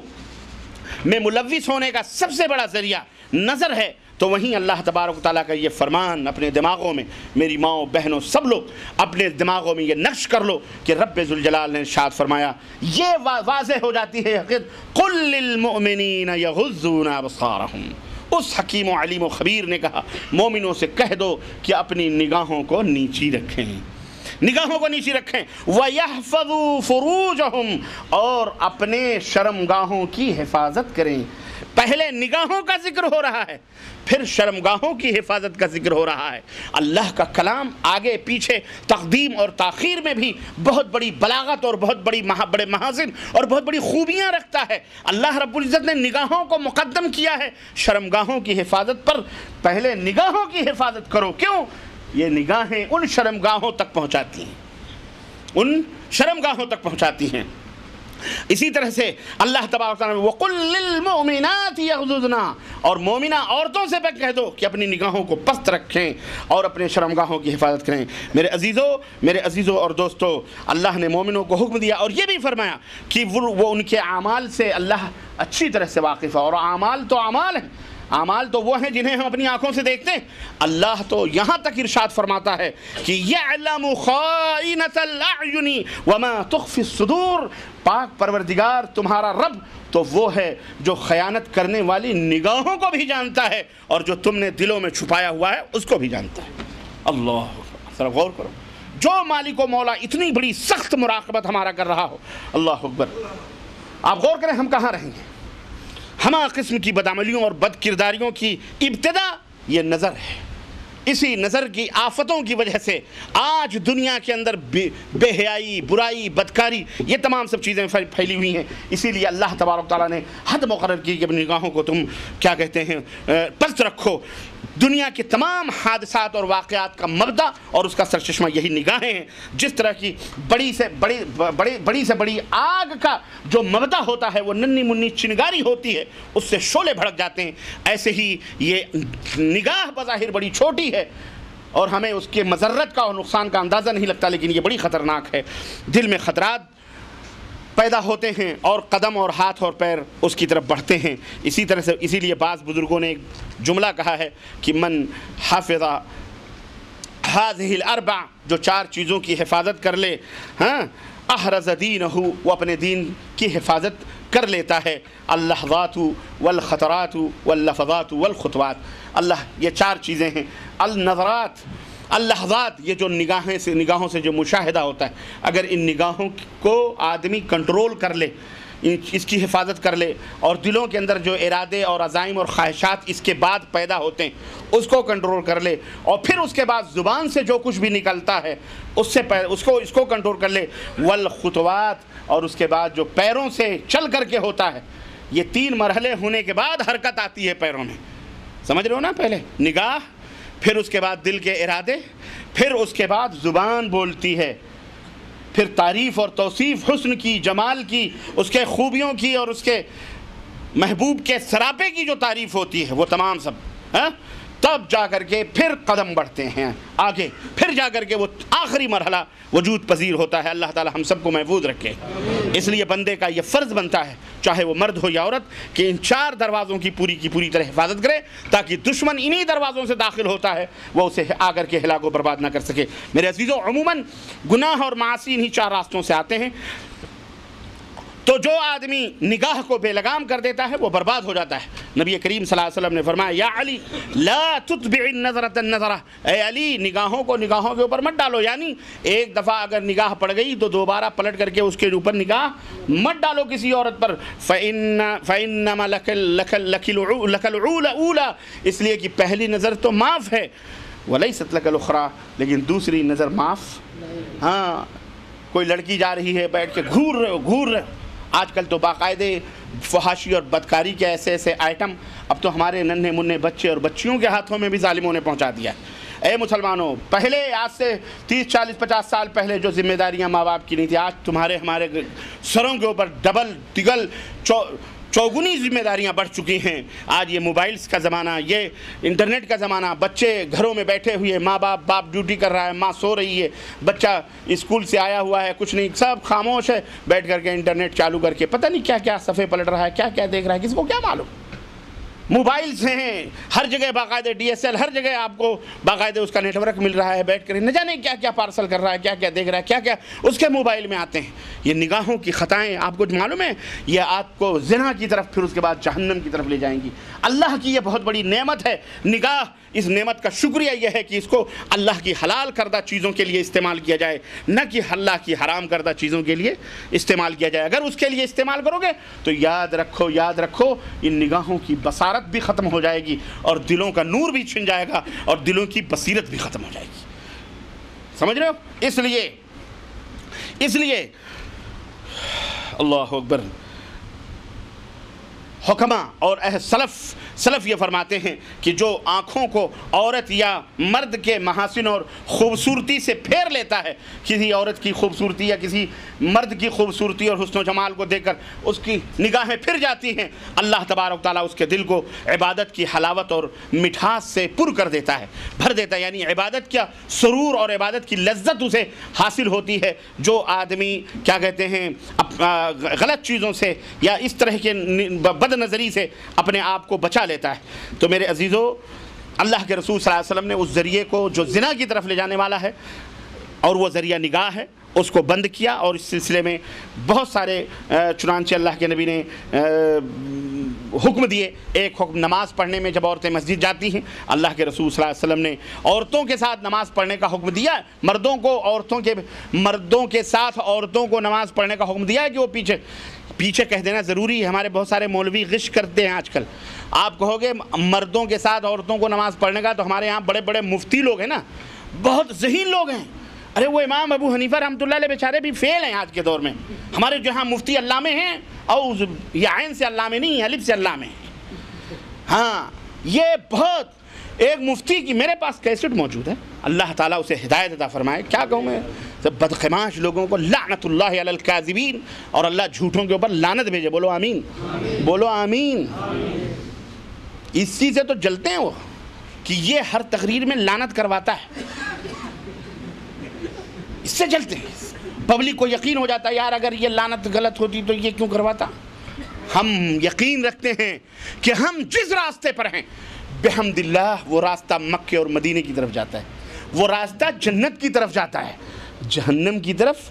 میں ملوث ہونے کا سب سے بڑا ذریعہ نظر ہے، تو وہیں اللہ تبارک و تعالیٰ کا یہ فرمان اپنے دماغوں میں، میری ماؤں بہنوں سب لوگ اپنے دماغوں میں یہ نقش کر لو کہ رب ذوالجلال نے ارشاد فرمایا، یہ واضح ہو جاتی ہے حقیقت، قل للمؤمنین یغضون ابصارہم، اس حکیم و علیم و خبیر نے کہا مومنوں سے کہہ دو کہ اپنی نگاہوں کو نیچی رکھیں، نگاہوں کو نیچی رکھیں، وَيَحْفَظُوا فُرُوجَهُمْ، اور اپنے شرمگاہوں کی حفاظت کریں۔ پہلے نگاہوں کا ذکر ہو رہا ہے، پھر شرمگاہوں کی حفاظت کا ذکر ہو رہا ہے۔ اللہ کا کلام آگے پیچھے تقدیم اور تاخیر میں بھی بہت بڑی بلاغت اور بہت بڑے محاسن اور بہت بڑی خوبیاں رکھتا ہے۔ اللہ رب العزت نے نگاہوں کو مقدم کیا ہے شرمگاہوں کی حفاظت پر۔ پہلے نگاہوں کی حفاظت کرو، کیوں؟ یہ نگاہیں ان شرمگاہوں تک پہنچاتی ہیں، ان شرمگاہوں تک پہنچاتی ہیں۔ اسی طرح سے اللہ تبارک و تعالیٰ نے وَقُلْ لِلْمُؤْمِنَاتِ يَغْضُضْنَ، اور مومنہ عورتوں سے کہہ دو کہ اپنی نگاہوں کو پست رکھیں اور اپنے شرمگاہوں کی حفاظت کریں۔ میرے عزیزوں اور دوستو، اللہ نے مومنوں کو حکم دیا اور یہ بھی فرمایا کہ وہ ان کے اعمال سے اللہ اچھی طرح سے واقف ہے، اور اعمال تو اعمال ہیں، اعمال تو وہ ہیں جنہیں ہم اپنی آنکھوں سے دیکھتے ہیں۔ اللہ تو یہاں تک ارشاد فرماتا ہے کہ یعلم خائنۃ الاعین وما تخفی الصدور، پاک پروردگار تمہارا رب تو وہ ہے جو خیانت کرنے والی نگاہوں کو بھی جانتا ہے اور جو تم نے دلوں میں چھپایا ہوا ہے اس کو بھی جانتا ہے۔ اللہ، ذرا غور کرو، جو مالک و مولا اتنی بڑی سخت مراقبت ہمارا کر رہا ہو، اللہ اکبر، آپ غور کریں ہم کہاں رہیں گے؟ ہمہ قسم کی بدعملیوں اور بد کرداریوں کی ابتدا یہ نظر ہے۔ اسی نظر کی آفتوں کی وجہ سے آج دنیا کے اندر بے حیائی، برائی، بدکاری، یہ تمام سب چیزیں پھیلی ہوئی ہیں۔ اسی لیے اللہ تبارک تعالیٰ نے حد مقرر کی کہ اپنی نگاہوں کو تم کیا کہتے ہیں پست رکھو۔ دنیا کے تمام حادثات اور واقعات کا مبدا اور اس کا سرچشمہ یہی نگاہیں ہیں۔ جس طرح کی بڑی سے بڑی آگ کا جو مبدا ہوتا ہے وہ ننھی منی چنگاری ہوتی ہے، اس سے شعلے بھڑک جاتے ہیں، ایسے ہی یہ نگاہ بظاہر بڑی چھوٹی ہے اور ہمیں اس کے مضرت کا اور نقصان کا اندازہ نہیں لگتا، لیکن یہ بڑی خطرناک ہے۔ دل میں خطرات پیدا ہوتے ہیں اور قدم اور ہاتھ اور پیر اس کی طرف بڑھتے ہیں۔ اسی طرح سے اسی لیے بعض بزرگوں نے ایک جملہ کہا ہے کہ من حافظ هذه الاربع، جو چار چیزوں کی حفاظت کر لے، احرز دینہ، وہ اپنے دین کی حفاظت کر لیتا ہے۔ اللحظات والخطرات واللفظات والخطوات، اللہ یہ چار چیزیں ہیں۔ النظرات، اللحظات، یہ جو نگاہوں سے جو مشاہدہ ہوتا ہے، اگر ان نگاہوں کو آدمی کنٹرول کر لے، اس کی حفاظت کر لے اور دلوں کے اندر جو ارادے اور عزائم اور خواہشات اس کے بعد پیدا ہوتے ہیں اس کو کنٹرول کر لے، اور پھر اس کے بعد زبان سے جو کچھ بھی نکلتا ہے اس کو کنٹرول کر لے، والخطوات، اور اس کے بعد جو پیروں سے چل کر کے ہوتا ہے، یہ تین مرحلے ہونے کے بعد حرکت آتی ہے پیروں میں، سمجھ رہے ہو نا؟ پہلے نگاہ، پھر اس کے بعد دل کے ارادے، پھر اس کے بعد زبان بولتی ہے، پھر تعریف اور توصیف حسن کی، جمال کی، اس کے خوبیوں کی اور اس کے محبوب کے سراپے کی جو تعریف ہوتی ہے وہ تمام سب، تب جا کر کے پھر قدم بڑھتے ہیں آگے، پھر جا کر کے وہ آخری مرحلہ وجود پذیر ہوتا ہے۔ اللہ تعالی ہم سب کو محفوظ رکھے۔ اس لیے بندے کا یہ فرض بنتا ہے، چاہے وہ مرد ہو یا عورت، کہ ان چار دروازوں کی پوری طرح حفاظت کرے، تاکہ دشمن انہی دروازوں سے داخل ہوتا ہے وہ اسے آ کر کے ہلاک و برباد نہ کر سکے۔ میرے عزیزوں، عموماً گناہ اور معاصی انہی چار راستوں سے آتے ہیں، تو جو آدمی نگاہ کو بے لگام کر دیتا ہے وہ برباد ہو جاتا ہے۔ نبی کریم صلی اللہ علیہ وسلم نے فرمایا، یا علی لا تتبع النظرۃ النظرہ، اے علی نگاہوں کو نگاہوں کے اوپر مت ڈالو، یعنی ایک دفعہ اگر نگاہ پڑ گئی تو دوبارہ پلٹ کر کے اس کے اوپر نگاہ مت ڈالو کسی عورت پر۔ فإنما لك الأولى، اس لیے کہ پہلی نظر تو معاف ہے، ولیست لك الأخرى، لیکن دوسری نظر معاف۔ ہاں، کوئی لڑکی جا رہی ہے، بیٹھ کے گھور رہے، آج کل تو باقاعدے فحاشی اور بدکاری کے ایسے آئٹم اب تو ہمارے ننھے منھے بچے اور بچیوں کے ہاتھوں میں بھی ظالموں نے پہنچا دیا ہے۔ اے مسلمانوں، پہلے آج سے 30 40 50 سال پہلے جو ذمہ داریاں ماں باپ کی نہیں تھی، آج ہمارے سروں کے اوپر ڈبل ٹگل چوگنی ذمہ داریاں بڑھ چکی ہیں۔ آج یہ موبائلز کا زمانہ، یہ انٹرنیٹ کا زمانہ، بچے گھروں میں بیٹھے ہوئے، ماں باپ ڈیوٹی کر رہا ہے، ماں سو رہی ہے، بچہ اسکول سے آیا ہوا ہے، کچھ نہیں، سب خاموش ہے، بیٹھ کر کے انٹرنیٹ چالو کر کے پتہ نہیں کیا کیا صفحے پلٹ رہا ہے، کیا کیا دیکھ رہا ہے، کسی کو کیا معلوم۔ موبائلز ہیں ہر جگہ، باقاعدہ DSL ہر جگہ آپ کو باقاعدہ اس کا نیٹ ورک مل رہا ہے، بیٹھ کر نہ جانے کیا کیا پارسل کر رہا ہے، کیا کیا دیکھ رہا ہے، کیا کیا اس کے موبائل میں آتے ہیں۔ یہ نگاہوں کی خطائیں آپ کو معلوم ہے، یہ آپ کو زنا کی طرف پھر اس کے بعد جہنم کی طرف لے جائیں گی۔ اللہ کی یہ بہت بڑی نعمت ہے نگاہ، اس نعمت کا شکریہ یہ ہے کہ اس کو اللہ کی حلال کردہ چیزوں کے لیے استعمال کیا جائے، نہ کہ اللہ کی حرام کردہ چیزوں کے لیے استعمال کیا جائے۔ اگر اس کے لیے استعمال کرو گے تو یاد رکھو ان نگاہوں کی بصارت بھی ختم ہو جائے گی اور دلوں کا نور بھی چھن جائے گا اور دلوں کی بصیرت بھی ختم ہو جائے گی۔ سمجھ رہے ہو؟ اس لیے اللہ اکبر، حکماء اور سلف یہ فرماتے ہیں کہ جو آنکھوں کو عورت یا مرد کے محاسن اور خوبصورتی سے پھیر لیتا ہے، کسی عورت کی خوبصورتی یا کسی مرد کی خوبصورتی اور حسن و جمال کو دیکھ کر اس کی نگاہیں پھر جاتی ہیں، اللہ تبارک تعالیٰ اس کے دل کو عبادت کی حلاوت اور مٹھاس سے پر کر دیتا ہے، بھر دیتا ہے۔ یعنی عبادت کا سرور اور عبادت کی لذت اسے حاصل ہوتی ہے۔ جو آدمی کیا کہتے ہیں غلط چیزوں سے یا اس طرح کے بد نظری سے اپنے آپ کو بچا لیتا ہے۔ تو میرے عزیزو، اللہ کے رسول صلی اللہ علیہ وسلم نے اس ذریعے کو جو زنا کی طرف لے جانے والا ہے اور وہ ذریعہ نگاہ ہے اس کو بند کیا، اور اس سلسلے میں بہت سارے چنانچہ اللہ کے نبی نے حکم دیے۔ ایک حکم نماز پڑھنے میں، جب عورتیں مسجد جاتی ہیں، اللہ کے رسول صلی اللہ علیہ وسلم نے عورتوں کے ساتھ نماز پڑھنے کا حکم دیا ہے۔ مردوں کے ساتھ عورتوں کو نماز پڑھنے کا حکم دیا ہے کہ وہ پیچھے کہہ دینا ضروری ہے۔ ہمارے بہت سارے مولوی غش کرتے ہیں آج کل۔ آپ کہو گے مردوں کے ساتھ عورتوں کو نماز پڑھنے کا، تو ہمارے یہاں بڑے بڑے مفتی لوگ ہیں نا، بہت ذہین لوگ ہیں۔ ارے وہ امام ابو حنیفہ رحمۃ اللہ علیہ بیچارے بھی فیل ہیں آج کے دور میں۔ ہمارے جہاں مفتی علامہ ہیں، اور یہ عین سے علامہ نہیں، الف سے علامہ ہیں۔ ہاں، یہ بہت ایک مفتی کی میرے پاس کیسٹ موجود ہے، اللہ تعالیٰ اسے ہدایت عطا فرمائے۔ کیا کہوں میں، بدخماش لوگوں کو لعنت اللہ علی الکاذبین، اور اللہ جھوٹوں کے اوپر لعنت بھیجے۔ بولو آمین، بولو آمین۔ اس چیز سے تو جلتے ہیں وہ کہ یہ ہر تقریر میں لعنت کرواتا ہے، اس سے جلتے ہیں۔ پبلک کو یقین ہو جاتا ہے یار اگر یہ لعنت غلط ہوتی تو یہ کیوں کرواتا۔ ہم یقین رکھتے ہیں کہ ہم جس راستے پر ہیں بحمد اللہ وہ راستہ مکے اور مدینے کی طرف جاتا ہے، وہ راستہ جنت کی طرف جاتا ہے۔ جہنم کی طرف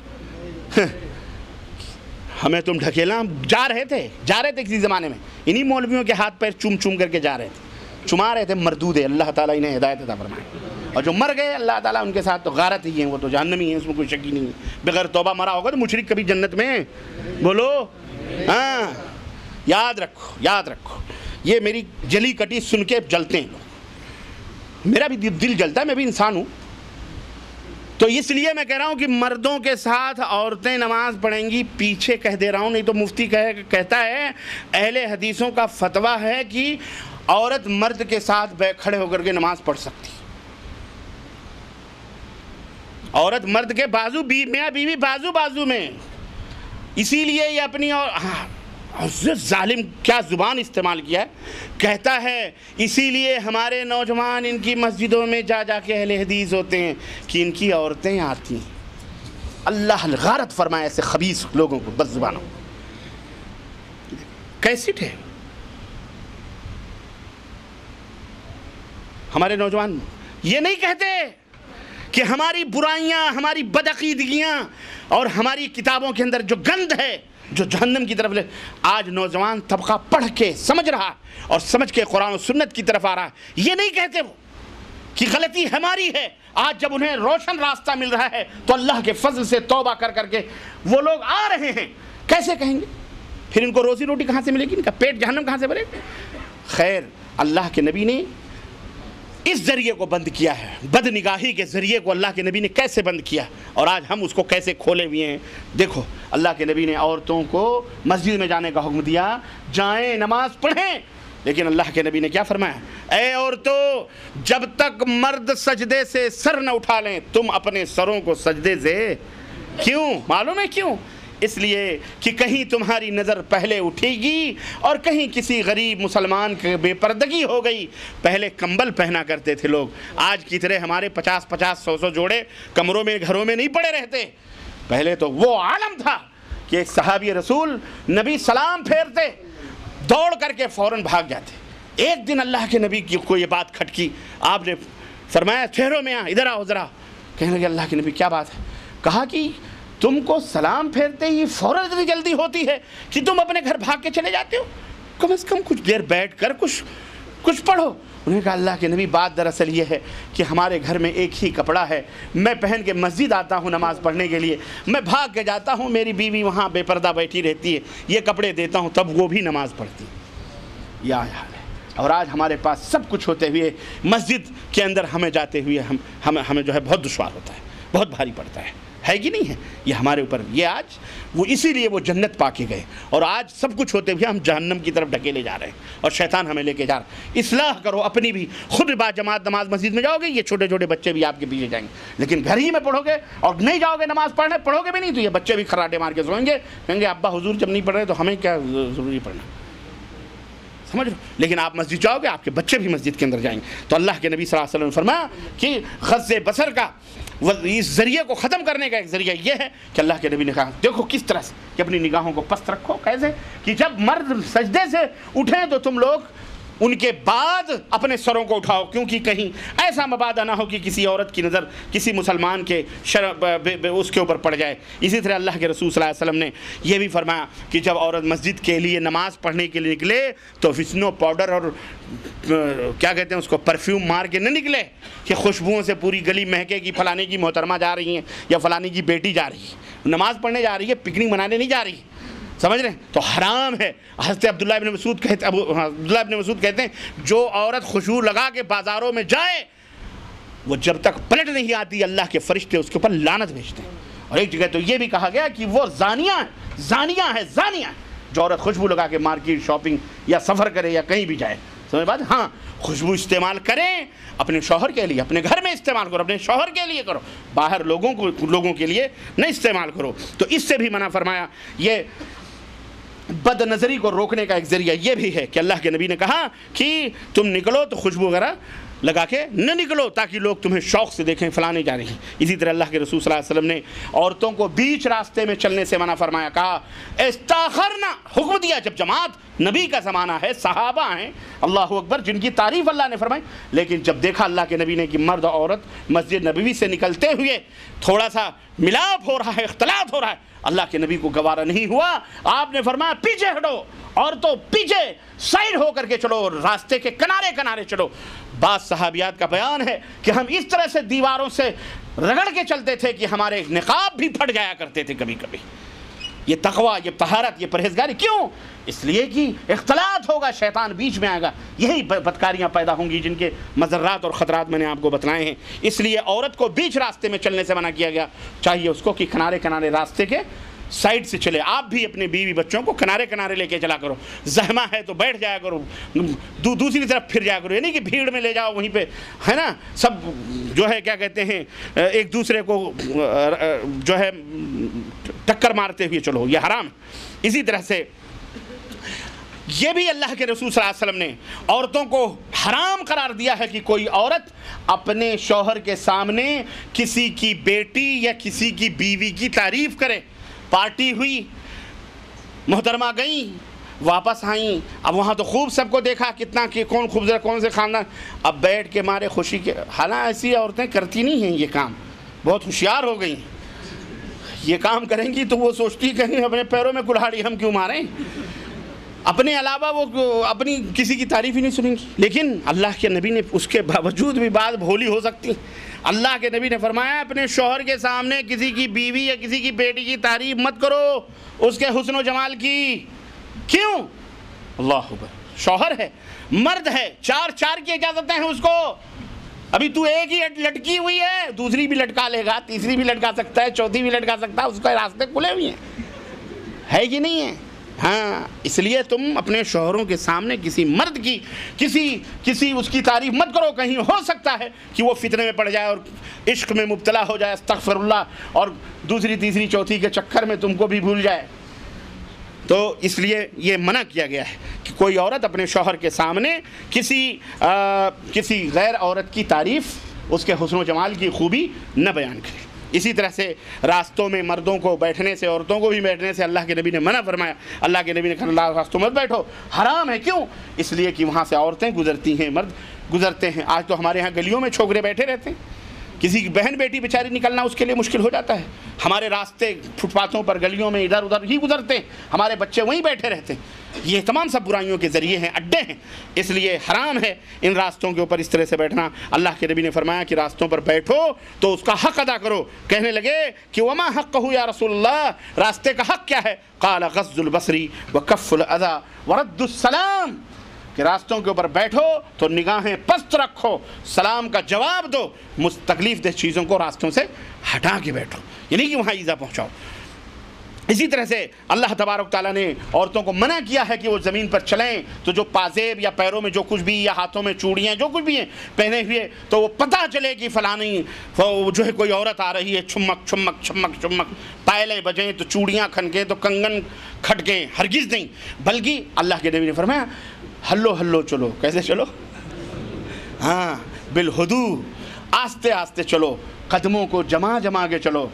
ہمیں تم ڈھکیلا، ہم جا رہے تھے کسی زمانے میں، انہی مولویوں کے ہاتھ پیر چوم کر کے جا رہے تھے، چما رہے تھے مردود ہے۔ اللہ تعالیٰ انہیں ہدایت عطا فرمائے۔ اور جو مر گئے اللہ تعالیٰ ان کے ساتھ تو غارت ہی ہیں، وہ تو جہنمی ہیں، اس میں کوئی شک ہی نہیں ہے۔ بغیر توبہ مرا ہوگا تو مشرک کبھی جنت میں، بولو ہاں۔ یاد رکھو، یہ میری جلی کٹی سن کے جلتے ہیں لوگ، میرا بھی دل جلتا ہے، میں بھی انسان ہوں۔ تو اس لیے میں کہہ رہا ہوں کہ مردوں کے ساتھ عورتیں نماز پڑھیں گی، پیچھے کہہ دے رہا ہوں، نہیں تو مفتی کہتا ہے اہل حدیثوں کا فتویٰ ہے کہ عورت مرد کے ساتھ کھڑے ہو کر کے نماز پڑھ سکتی، عورت مرد کے بازو، میاں بیوی بازو میں۔ اسی لیے یہ اپنی ظالم کیا زبان استعمال کیا ہے، کہتا ہے اسی لیے ہمارے نوجوان ان کی مسجدوں میں جا کے اہل حدیث ہوتے ہیں کہ ان کی عورتیں آتی ہیں۔ اللہ غارت فرمائے ایسے خبیث لوگوں کو، بد زبانوں۔ کیسٹ ہے ہمارے نوجوان یہ نہیں کہتے کہ ہماری برائیاں، ہماری بدعقیدگیاں اور ہماری کتابوں کے اندر جو گند ہے جو جہنم کی طرف لے، آج نوجوان طبقہ پڑھ کے سمجھ رہا اور سمجھ کے قرآن و سنت کی طرف آ رہا ہے۔ یہ نہیں کہتے وہ کہ غلطی ہماری ہے۔ آج جب انہیں روشن راستہ مل رہا ہے تو اللہ کے فضل سے توبہ کر کے وہ لوگ آ رہے ہیں، کیسے کہیں گے؟ پھر ان کو روزی روٹی کہاں سے ملے گی؟ ان کا پیٹ جہنم کہاں سے بھرے گا؟ خیر، اللہ کے نبی نے اس ذریعے کو بند کیا ہے، بد نگاہی کے ذریعے کو اللہ کے نبی نے کیسے بند کیا، اور آج ہم اس کو کیسے کھولے ہوئے ہیں۔ دیکھو، اللہ کے نبی نے عورتوں کو مسجد میں جانے کا حکم دیا، جائیں نماز پڑھیں، لیکن اللہ کے نبی نے کیا فرمایا؟ اے عورتوں، جب تک مرد سجدے سے سر نہ اٹھا لیں تم اپنے سروں کو سجدے سے، کیوں؟ معلوم ہے کیوں؟ اس لیے کہ کہیں تمہاری نظر پہلے اٹھے گی اور کہیں کسی غریب مسلمان کی بے پردگی ہو گئی۔ پہلے کمبل پہنا کرتے تھے لوگ، آج کی طرح ہمارے 50 100 جوڑے کمروں میں گھروں میں نہیں پڑے رہتے۔ پہلے تو وہ عالم تھا کہ ایک صحابی رسول نبی سلام پھیرتے، دوڑ کر کے فوراً بھاگ جاتے، ایک دن اللہ کے نبی کو یہ بات کھٹکی، آپ نے فرمایا ٹھہرو میاں ادھر آؤ ذرا. کہنے لگے اللہ کے نبی کیا بات ہے؟ کہا کہ تم کو سلام پھیرتے ہی فوراً اتنی جلدی ہوتی ہے کہ تم اپنے گھر بھاگ کے چلے جاتے ہو، کم از کم کچھ دیر بیٹھ کر کچھ پڑھو. انہوں نے کہا اللہ کے نبی بات دراصل یہ ہے کہ ہمارے گھر میں ایک ہی کپڑا ہے، میں پہن کے مسجد آتا ہوں نماز پڑھنے کے لیے، میں بھاگ کے جاتا ہوں، میری بیوی وہاں بے پردہ بیٹھی رہتی ہے، یہ کپڑے دیتا ہوں تب وہ بھی نماز پڑھتی ہے. یہ حال ہے. اور آج ہمارے پاس سب کچھ ہوتے ہوئے مسجد کے اندر ہمیں جاتے ہوئے ہمیں جو ہے بہت دشوار ہوتا ہے، بہت بھاری پڑتا ہے کہ نہیں ہے؟ یہ ہمارے اوپر یہ آج وہ اسی لیے وہ جنت پا کے گئے، اور آج سب کچھ ہوتے ہوئے ہم جہنم کی طرف ڈھکیلے جا رہے ہیں اور شیطان ہمیں لے کے جا رہا ہے. اصلاح کرو اپنی بھی، خود با جماعت نماز مسجد میں جاؤ گے، یہ چھوٹے چھوٹے بچے بھی آپ کے پیچھے جائیں گے. لیکن گھر ہی میں پڑھو گے اور نہیں جاؤ گے نماز پڑھنے، پڑھو گے بھی نہیں تو یہ بچے بھی خراٹے مار کے سوئیں گے، کہیں گے ابا حضور جب نہیں پڑھ رہے تو ہمیں کیا ضروری پڑھنا، سمجھ لو. لیکن آپ مسجد جاؤ گے آپ کے بچے بھی مسجد کے اندر جائیں گے. تو اللہ کے نبی صلی اللہ علیہ وسلم نے فرمایا کہ غض بصر کا اس ذریعے کو ختم کرنے کا ایک ذریعہ یہ ہے کہ اللہ کے نبی نے کہا دیکھو کس طرح سے کہ اپنی نگاہوں کو پست رکھو. کیسے کہ جب مرد سجدے سے اٹھیں تو تم لوگ ان کے بعد اپنے سروں کو اٹھاؤ، کیونکہ کہیں ایسا مبادہ نہ ہو کہ کسی عورت کی نظر کسی مسلمان کے اس کے اوپر پڑ جائے. اسی طرح اللہ کے رسول صلی اللہ علیہ وسلم نے یہ بھی فرمایا کہ جب عورت مسجد کے لیے نماز پڑھنے کے لیے نکلے تو وسنو پاؤڈر اور کیا کہتے ہیں اس کو پرفیوم مار کے نہ نکلے کہ خوشبوؤں سے پوری گلی مہکے کہ فلانے کی محترمہ جا رہی ہیں یا فلانے کی بیٹی جا رہی ہے، نماز پڑھنے جا رہی ہے، پکنک منانے نہیں جا رہی. سمجھ رہے ہیں؟ تو حرام ہے. حضرت عبداللہ ابن مسعود کہتے ہیں جو عورت خوشبو لگا کے بازاروں میں جائے وہ جب تک پلٹ نہیں آتی اللہ کے فرشتے اس کے اوپر لعنت بھیجتے ہیں. اور ایک جگہ تو یہ بھی کہا گیا کہ وہ زانیہ ہے جو عورت خوشبو لگا کے مارکیٹ شاپنگ یا سفر کرے یا کہیں بھی جائے. سمجھ بات؟ ہاں خوشبو استعمال کریں اپنے شوہر کے لیے، اپنے گھر میں استعمال کرو، اپنے شوہر کے لیے کرو، باہر لوگوں کے لیے نہیں استعمال کرو. تو اس سے بھی منع فرمایا. یہ بد نظری کو روکنے کا ایک ذریعہ یہ بھی ہے کہ اللہ کے نبی نے کہا کہ تم نکلو تو خوشبو وغیرہ لگا کے نہ نکلو تاکہ لوگ تمہیں شوق سے دیکھیں فلانے جا رہی ہیں. اسی طرح اللہ کے رسول صلی اللہ علیہ وسلم نے عورتوں کو بیچ راستے میں چلنے سے منع فرمایا. کہا استاخرنا، حکم دیا جب جماعت نبی کا زمانہ ہے، صحابہ ہیں اللہ اکبر جن کی تعریف اللہ نے فرمائی، لیکن جب دیکھا اللہ کے نبی نے کہ مرد اور عورت مسجد نبوی سے نکلتے ہوئے تھوڑا سا ملاپ ہو رہا ہے، اختلاط ہو رہا ہے، اللہ کے نبی کو گوارا نہیں ہوا. آپ نے فرمایا پیچھے ہٹو، عورتوں پیچھے سائڈ ہو کر کے چلو، راستے کے کنارے چلو. بعض صحابیات کا بیان ہے کہ ہم اس طرح سے دیواروں سے رگڑ کے چلتے تھے کہ ہمارے نقاب بھی پھٹ جایا کرتے تھے کبھی کبھی. یہ تقوی، یہ طہارت، یہ پرہیزگاری کیوں؟ اس لیے کہ اختلاط ہوگا، شیطان بیچ میں آئے گا، یہی بدکاریاں پیدا ہوں گی جن کے مضرات اور خطرات میں نے آپ کو بتلائے ہیں. اس لیے عورت کو بیچ راستے میں چلنے سے منع کیا گیا. چاہیے اس کو کہ کنارے راستے کے سائڈ سے چلے. آپ بھی اپنے بیوی بچوں کو کنارے لے کے چلا کرو. زحمہ ہے تو بیٹھ جایا کرو، دوسری طرف پھر جایا کرو. یہ نہیں کہ بھیڑ میں لے جاؤ وہیں پہ ہے نا سب جو ہے کیا کہتے ہیں ایک دوسرے کو جو ہے ٹکر مارتے ہوئے چلو، یہ حرام. اسی طرح سے یہ بھی اللہ کے رسول صلی اللہ علیہ وسلم نے عورتوں کو حرام قرار دیا ہے کہ کوئی عورت اپنے شوہر کے سامنے کسی کی بیٹی یا کسی کی بیوی کی تعریف کرے. پارٹی ہوئی، محترمہ گئیں، واپس آئیں، اب وہاں تو خوب سب کو دیکھا کتنا کہ کون خوبصورت، کون سے خاندان، اب بیٹھ کے مارے خوشی کے. حالانکہ ایسی عورتیں کرتی نہیں ہیں یہ کام، بہت ہوشیار ہو گئی. یہ کام کریں گی تو وہ سوچتی کہیں اپنے پیروں میں کلہاڑی ہم کیوں ماریں، اپنے علاوہ وہ اپنی کسی کی تعریف ہی نہیں سنیں گی. لیکن اللہ کے نبی نے اس کے باوجود بھی بات بھولی ہو سکتی. اللہ کے نبی نے فرمایا اپنے شوہر کے سامنے کسی کی بیوی یا کسی کی بیٹی کی تعریف مت کرو اس کے حسن و جمال کی. کیوں؟ اللہ اکبر، شوہر ہے، مرد ہے، چار کی اجازتیں ہیں اس کو. ابھی تو ایک ہی لٹکی ہوئی ہے، دوسری بھی لٹکا لے گا، تیسری بھی لٹکا سکتا ہے، چوتھی بھی لٹکا سکتا ہے، اس کے راستے کھلے ہوئے ہیں، ہے کہ نہیں ہے؟ ہاں، اس لیے تم اپنے شوہروں کے سامنے کسی مرد کی کسی اس کی تعریف مت کرو. کہیں ہو سکتا ہے کہ وہ فتنے میں پڑ جائے اور عشق میں مبتلا ہو جائے، استغفر اللہ، اور دوسری تیسری چوتھی کے چکر میں تم کو بھی بھول جائے. تو اس لیے یہ منع کیا گیا ہے کہ کوئی عورت اپنے شوہر کے سامنے کسی غیر عورت کی تعریف، اس کے حسن و جمال کی خوبی نہ بیان کرے. اسی طرح سے راستوں میں مردوں کو بیٹھنے سے، عورتوں کو بھی بیٹھنے سے اللہ کے نبی نے منع فرمایا۔ اللہ کے نبی نے کہا راستوں مت بیٹھو، حرام ہے۔ کیوں؟ اس لیے کہ وہاں سے عورتیں گزرتی ہیں، مرد گزرتے ہیں۔ آج تو ہمارے ہاں گلیوں میں چھوکرے بیٹھے رہتے ہیں، کسی کی بہن بیٹی بیچاری نکلنا اس کے لیے مشکل ہو جاتا ہے۔ ہمارے راستے فٹ پاتھوں پر، گلیوں میں ادھر ادھر ہی گزرتے ہیں، ہمارے بچے وہیں بیٹھے رہتے ہیں۔ یہ تمام سب برائیوں کے ذریعے ہیں، اڈے ہیں، اس لیے حرام ہے ان راستوں کے اوپر اس طرح سے بیٹھنا۔ اللہ کے نبی نے فرمایا کہ راستوں پر بیٹھو تو اس کا حق ادا کرو۔ کہنے لگے کہ وما حقہ یا رسول اللہ، راستے کا حق کیا ہے؟ قال غض البصر وکف الاذى ورد السلام، کہ راستوں کے اوپر بیٹھو تو نگاہیں پست رکھو، سلام کا جواب دو، تکلیف دہ چیزوں کو راستوں سے ہٹا کے بیٹھو، یعنی کہ وہاں ایذا پہنچاؤ۔ اسی طرح سے اللہ تبارک تعالیٰ نے عورتوں کو منع کیا ہے کہ وہ زمین پر چلیں تو جو پازیب یا پیروں میں جو کچھ بھی یا ہاتھوں میں چوڑیاں جو کچھ بھی ہیں پہنے ہوئے، تو وہ پتہ چلے کہ فلانی جو ہے کوئی عورت آ رہی ہے، چھمک چھمک چھمک چھمک، پائلیں بجیں تو چوڑیاں کھنکیں تو کنگن کھٹکیں، ہرگز نہیں۔ بلکہ اللہ کے نبی نے فرمایا ہلو ہلو چلو۔ کیسے چلو؟ ہاں، بالہدو، آستے آستے چلو، قدموں کو جما جما کے چلو،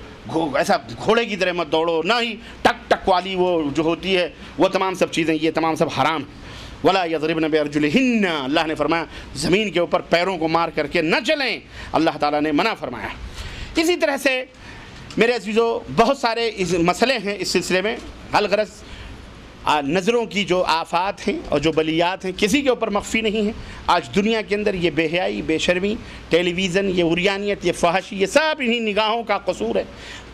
ایسا گھوڑے کی طرح مت دوڑو، نہ ہی ٹک ٹک والی وہ جو ہوتی ہے وہ تمام سب چیزیں، یہ تمام سب حرام ہیں۔ ولا یضربن بارجلہن، اللہ نے فرمایا زمین کے اوپر پیروں کو مار کر کے نہ چلیں، اللہ تعالیٰ نے منع فرمایا۔ اسی طرح سے میرے عزیزو بہت سارے مسئلے ہیں اس سلسلے میں، الغرض نظروں کی جو آفات ہیں اور جو بلیات ہیں کسی کے اوپر مخفی نہیں ہیں۔ آج دنیا کے اندر یہ بے حیائی، بے شرمی، ٹیلی ویژن، یہ عریانیت، یہ فحاشی، یہ سب انہی نگاہوں کا قصور ہے۔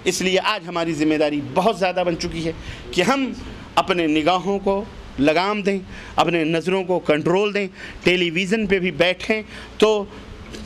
اس لیے آج ہماری ذمہ داری بہت زیادہ بن چکی ہے کہ ہم اپنے نگاہوں کو لگام دیں، اپنے نظروں کو کنٹرول دیں۔ ٹیلی ویژن پہ بھی بیٹھیں تو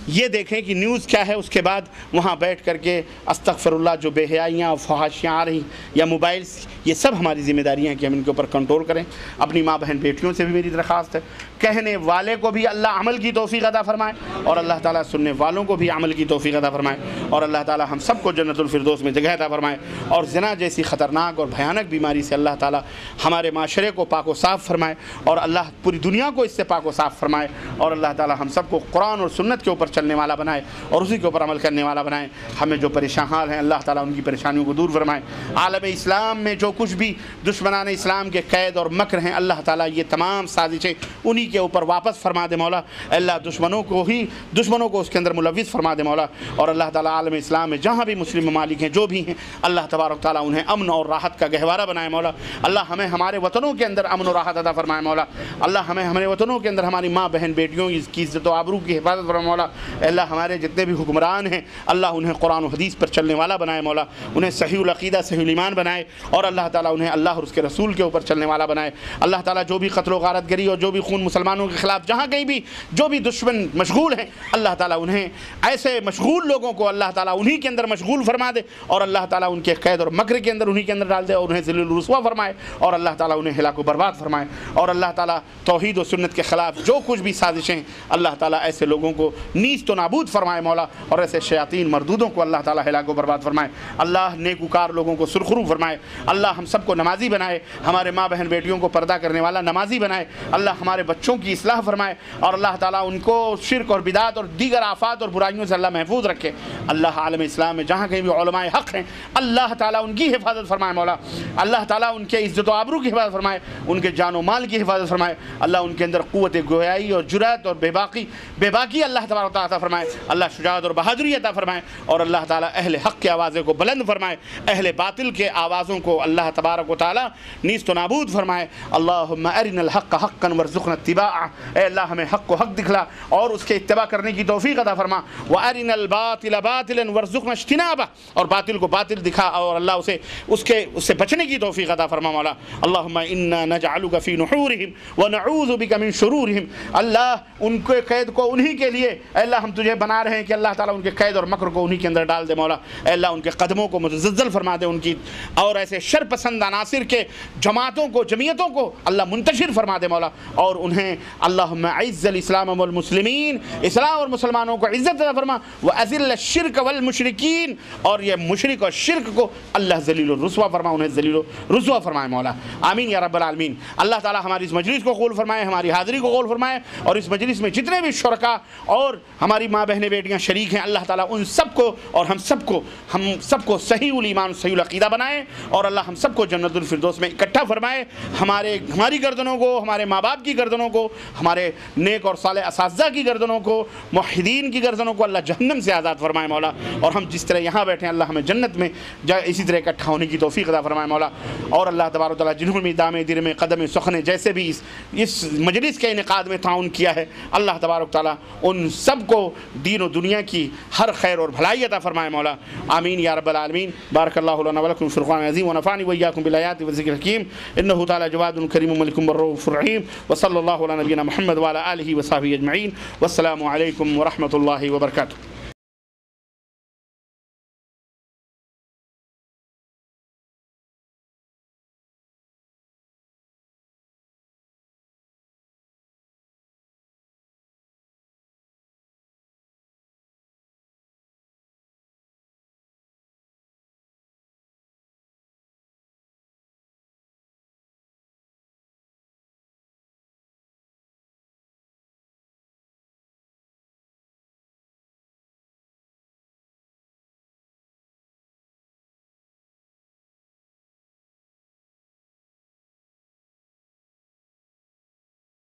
یہ دیکھیں کہ نیوز کیا ہے، اس کے بعد وہاں بیٹھ کر کے استغفر اللہ جو بے حیائیاں اور فحاشیاں آ رہی یا موبائلس، یہ سب ہماری ذمہ داریاں ہیں کہ ہم ان کے اوپر کنٹرول کریں۔ اپنی ماں بہن بیٹیوں سے بھی میری درخواست ہے، کہنے والے کو بھی اللہ عمل کی توفیق عطا فرمائے، اور اللہ تعالیٰ سننے والوں کو بھی عمل کی توفیق عطا فرمائے، اور اللہ تعالیٰ ہم سب کو جنت الفردوس میں جگہ عطا فرمائے، اور زنا جیسی خطرناک اور بھیانک بیماری سے اللہ تعالیٰ ہمارے معاشرے کو پاک و صاف فرمائے، اور اللہ پوری دنیا کو اس سے پاک و صاف فرمائے، اور اللہ تعالیٰ ہم سب کو قرآن اور سنت کے اوپر چلنے والا بنائے اور اسی کے اوپر عمل کرنے والا بنائے۔ ہمیں جو پریشان حال ہیں اللہ تعالیٰ ان کی پریشانیوں کو دور فرمائے۔ عالم اسلام میں جو کچھ بھی دشمنان اسلام کے قید اور مکر ہیں اللہ تعالیٰ یہ تمام سازشیں انہی کے اوپر واپس فرما دے مولا۔ اللہ دشمنوں کو اس کے اندر ملوث فرما دے مولا، اور اللہ تعالیٰ عالم اسلام میں جہاں بھی مسلم ممالک ہیں جو بھی ہیں اللہ تبارک تعالیٰ انہیں امن اور راحت کا گہوارہ بنائے مولا۔ اللہ ہمیں ہمارے وطنوں کے اندر امن و راحت عطا فرمائے مولا۔ اللہ ہمیں ہمارے وطنوں کے اندر ہماری ماں بہن بیٹیوں کی عزت و آبرو کی حفاظت فرمائے مولا۔ اللہ ہمارے جتنے بھی حکمران ہیں اللہ انہیں قرآن و حدیث پر چلنے والا بنائے مولا، انہیں صحیح العقیدہ صحیح الایمان بنائے، اور اللہ تعالیٰ انہیں اللہ اور اس کے رسول کے اوپر چلنے والا بنائے۔ اللہ تعالیٰ جو بھی قتل و غارت گری اور جو بھی خون مسلمانوں کے خلاف جہاں کہیں بھی جو بھی دشمن مشغول ہیں اللہ تعالیٰ انہیں ایسے مشغول لوگوں کو اللہ تعالیٰ انہی کے اندر مشغول فرما دے، اور اللہ تعالیٰ ان کے قید اور مکر کے اندر انہی کے اندر ڈال دے، اور انہیں ذلیل و رسوا فرمائے، اور اللہ تعالیٰ انہیں ہلاک و برباد فرمائے، اور اللہ تعالیٰ توحید و سنت کے خلاف جو کچھ بھی سازشیں اللہ تعالیٰ ایسے لوگوں کو نیست و نابود فرمائے مولا، اور ایسے شیاطین مردودوں کو اللہ تعالیٰ ہلاک و برباد فرمائے۔ اللہ نیکوکار لوگوں کو سرخرو فرمائے، اللہ ہم سب کو نمازی بنائے، ہمارے ماں بہن بیٹیوں کو پردہ کرنے والا نمازی بنائے، اللہ ہمارے بچوں کی اصلاح فرمائے، اور اللہ تعالیٰ ان کو شرک اور بدعت اور دیگر آفات اور برائیوں سے اللہ محفوظ رکھے۔ اللہ عالم اسلام میں جہاں کہیں بھی علماء حق ہیں اللہ تعالیٰ ان کی حفاظت فرمائے مولا، اللہ تعالیٰ ان کے عزت و آبرو کی حفاظت فرمائے، ان کے جان و مال کی حفاظت فرمائے، اللہ ان کے اندر قوت گویائی اور جرأت اور بے باکی اللہ تبارک و تعالیٰ عطا فرمائے، اللہ شجاعت اور بہادری عطا فرمائے، اور اللہ تعالیٰ اہل حق کی آوازیں کو بلند فرمائے، اہل باطل کے آوازوں کو اللہ تبارک و تعالیٰ نیست و نابود فرمائے۔ اللہم ارنا الحق حقا وارزقنا اتباعہ، اے اللہ ہمیں حق کو حق دکھلا اور اس کے اتباع کرنے کی توفیق عطا فرما، وارنا الباطل باطلا وارزقنا اجتنابہ، اور باطل کو باطل دکھا اور اللہ اس سے بچنے کی توفیق عطا فرما مولا۔ اللہم انا نجعلک فی نحورہم ونعوذ بک من شرورہم، اللہ ان کے قید کو انہی کے لیے اے اللہ ہم تجھے بنا رہے ہیں کہ اللہ تعالیٰ ان کے قید اور مکر کو انہی کے اندر ڈال دے مولا، اے اللہ ان کے قدموں کو متزلزل فرما دے، ان کی اور ایسے شر پسند عناصر کے جماعتوں کو جمعیتوں کو اللہ منتشر فرما دے مولا، اور انہیں اللہم اعز الاسلام والمسلمین، اسلام اور مسلمانوں کو عزت عطا فرما، واذل الشرک والمشرکین، اور یہ مشرک اور شرک کو اللہ ذلیل و رسوا فرما، انہیں ذلیل و رسوا فرمائے مولا، آمین یا رب العالمین۔ اللہ تعالیٰ ہماری اس مجلس کو قبول فرمائے، ہماری حاضری کو قبول فرمائے، اور اس مجلس میں جتنے بھی شرکاء اور ہماری ماں بہنیں بیٹیاں شریک ہیں، اللہ تعالیٰ ان سب کو اور ہم سب کو صحیح الایمان صحیح العقیدہ بنائے، اور اللہ ہم سب کو جنت الفردوس میں اکٹھا فرمائے۔ ہماری گردنوں کو، ہمارے ماں باپ کی گردنوں کو، ہمارے نیک اور صالح اساتذہ کی گردنوں کو، موحدین کی گردنوں کو اللہ جہنم سے آزاد فرمائے مولا، اور ہم جس طرح یہاں بیٹھے ہیں اللہ ہمیں جنت میں اسی طرح اکٹھا ہونے کی توفیق عطا فرمائے مولا۔ اور اللہ تبارک و تعالیٰ جنہوں نے دام دیر میں قدم سخن جیسے بھی اس مجلس کے انعقاد میں تعاون کیا ہے، اللہ تبارک و تعالیٰ ان سب کو دین و دنیا کی ہر خیر اور بھلائی عطا فرمائے مولا، آمین یا رب العالمین۔ بارک اللہ لنا ولکم فی القرآن العظیم ونفعنی وإیاکم بالآیات والذکر الحکیم، انہ تعالی جواد کریم ملک رؤوف رحیم، وصلی اللہ علی نبینا محمد وعلی آلہ وصحبہ اجمعین، والسلام علیکم ورحمۃ اللہ وبرکاتہ۔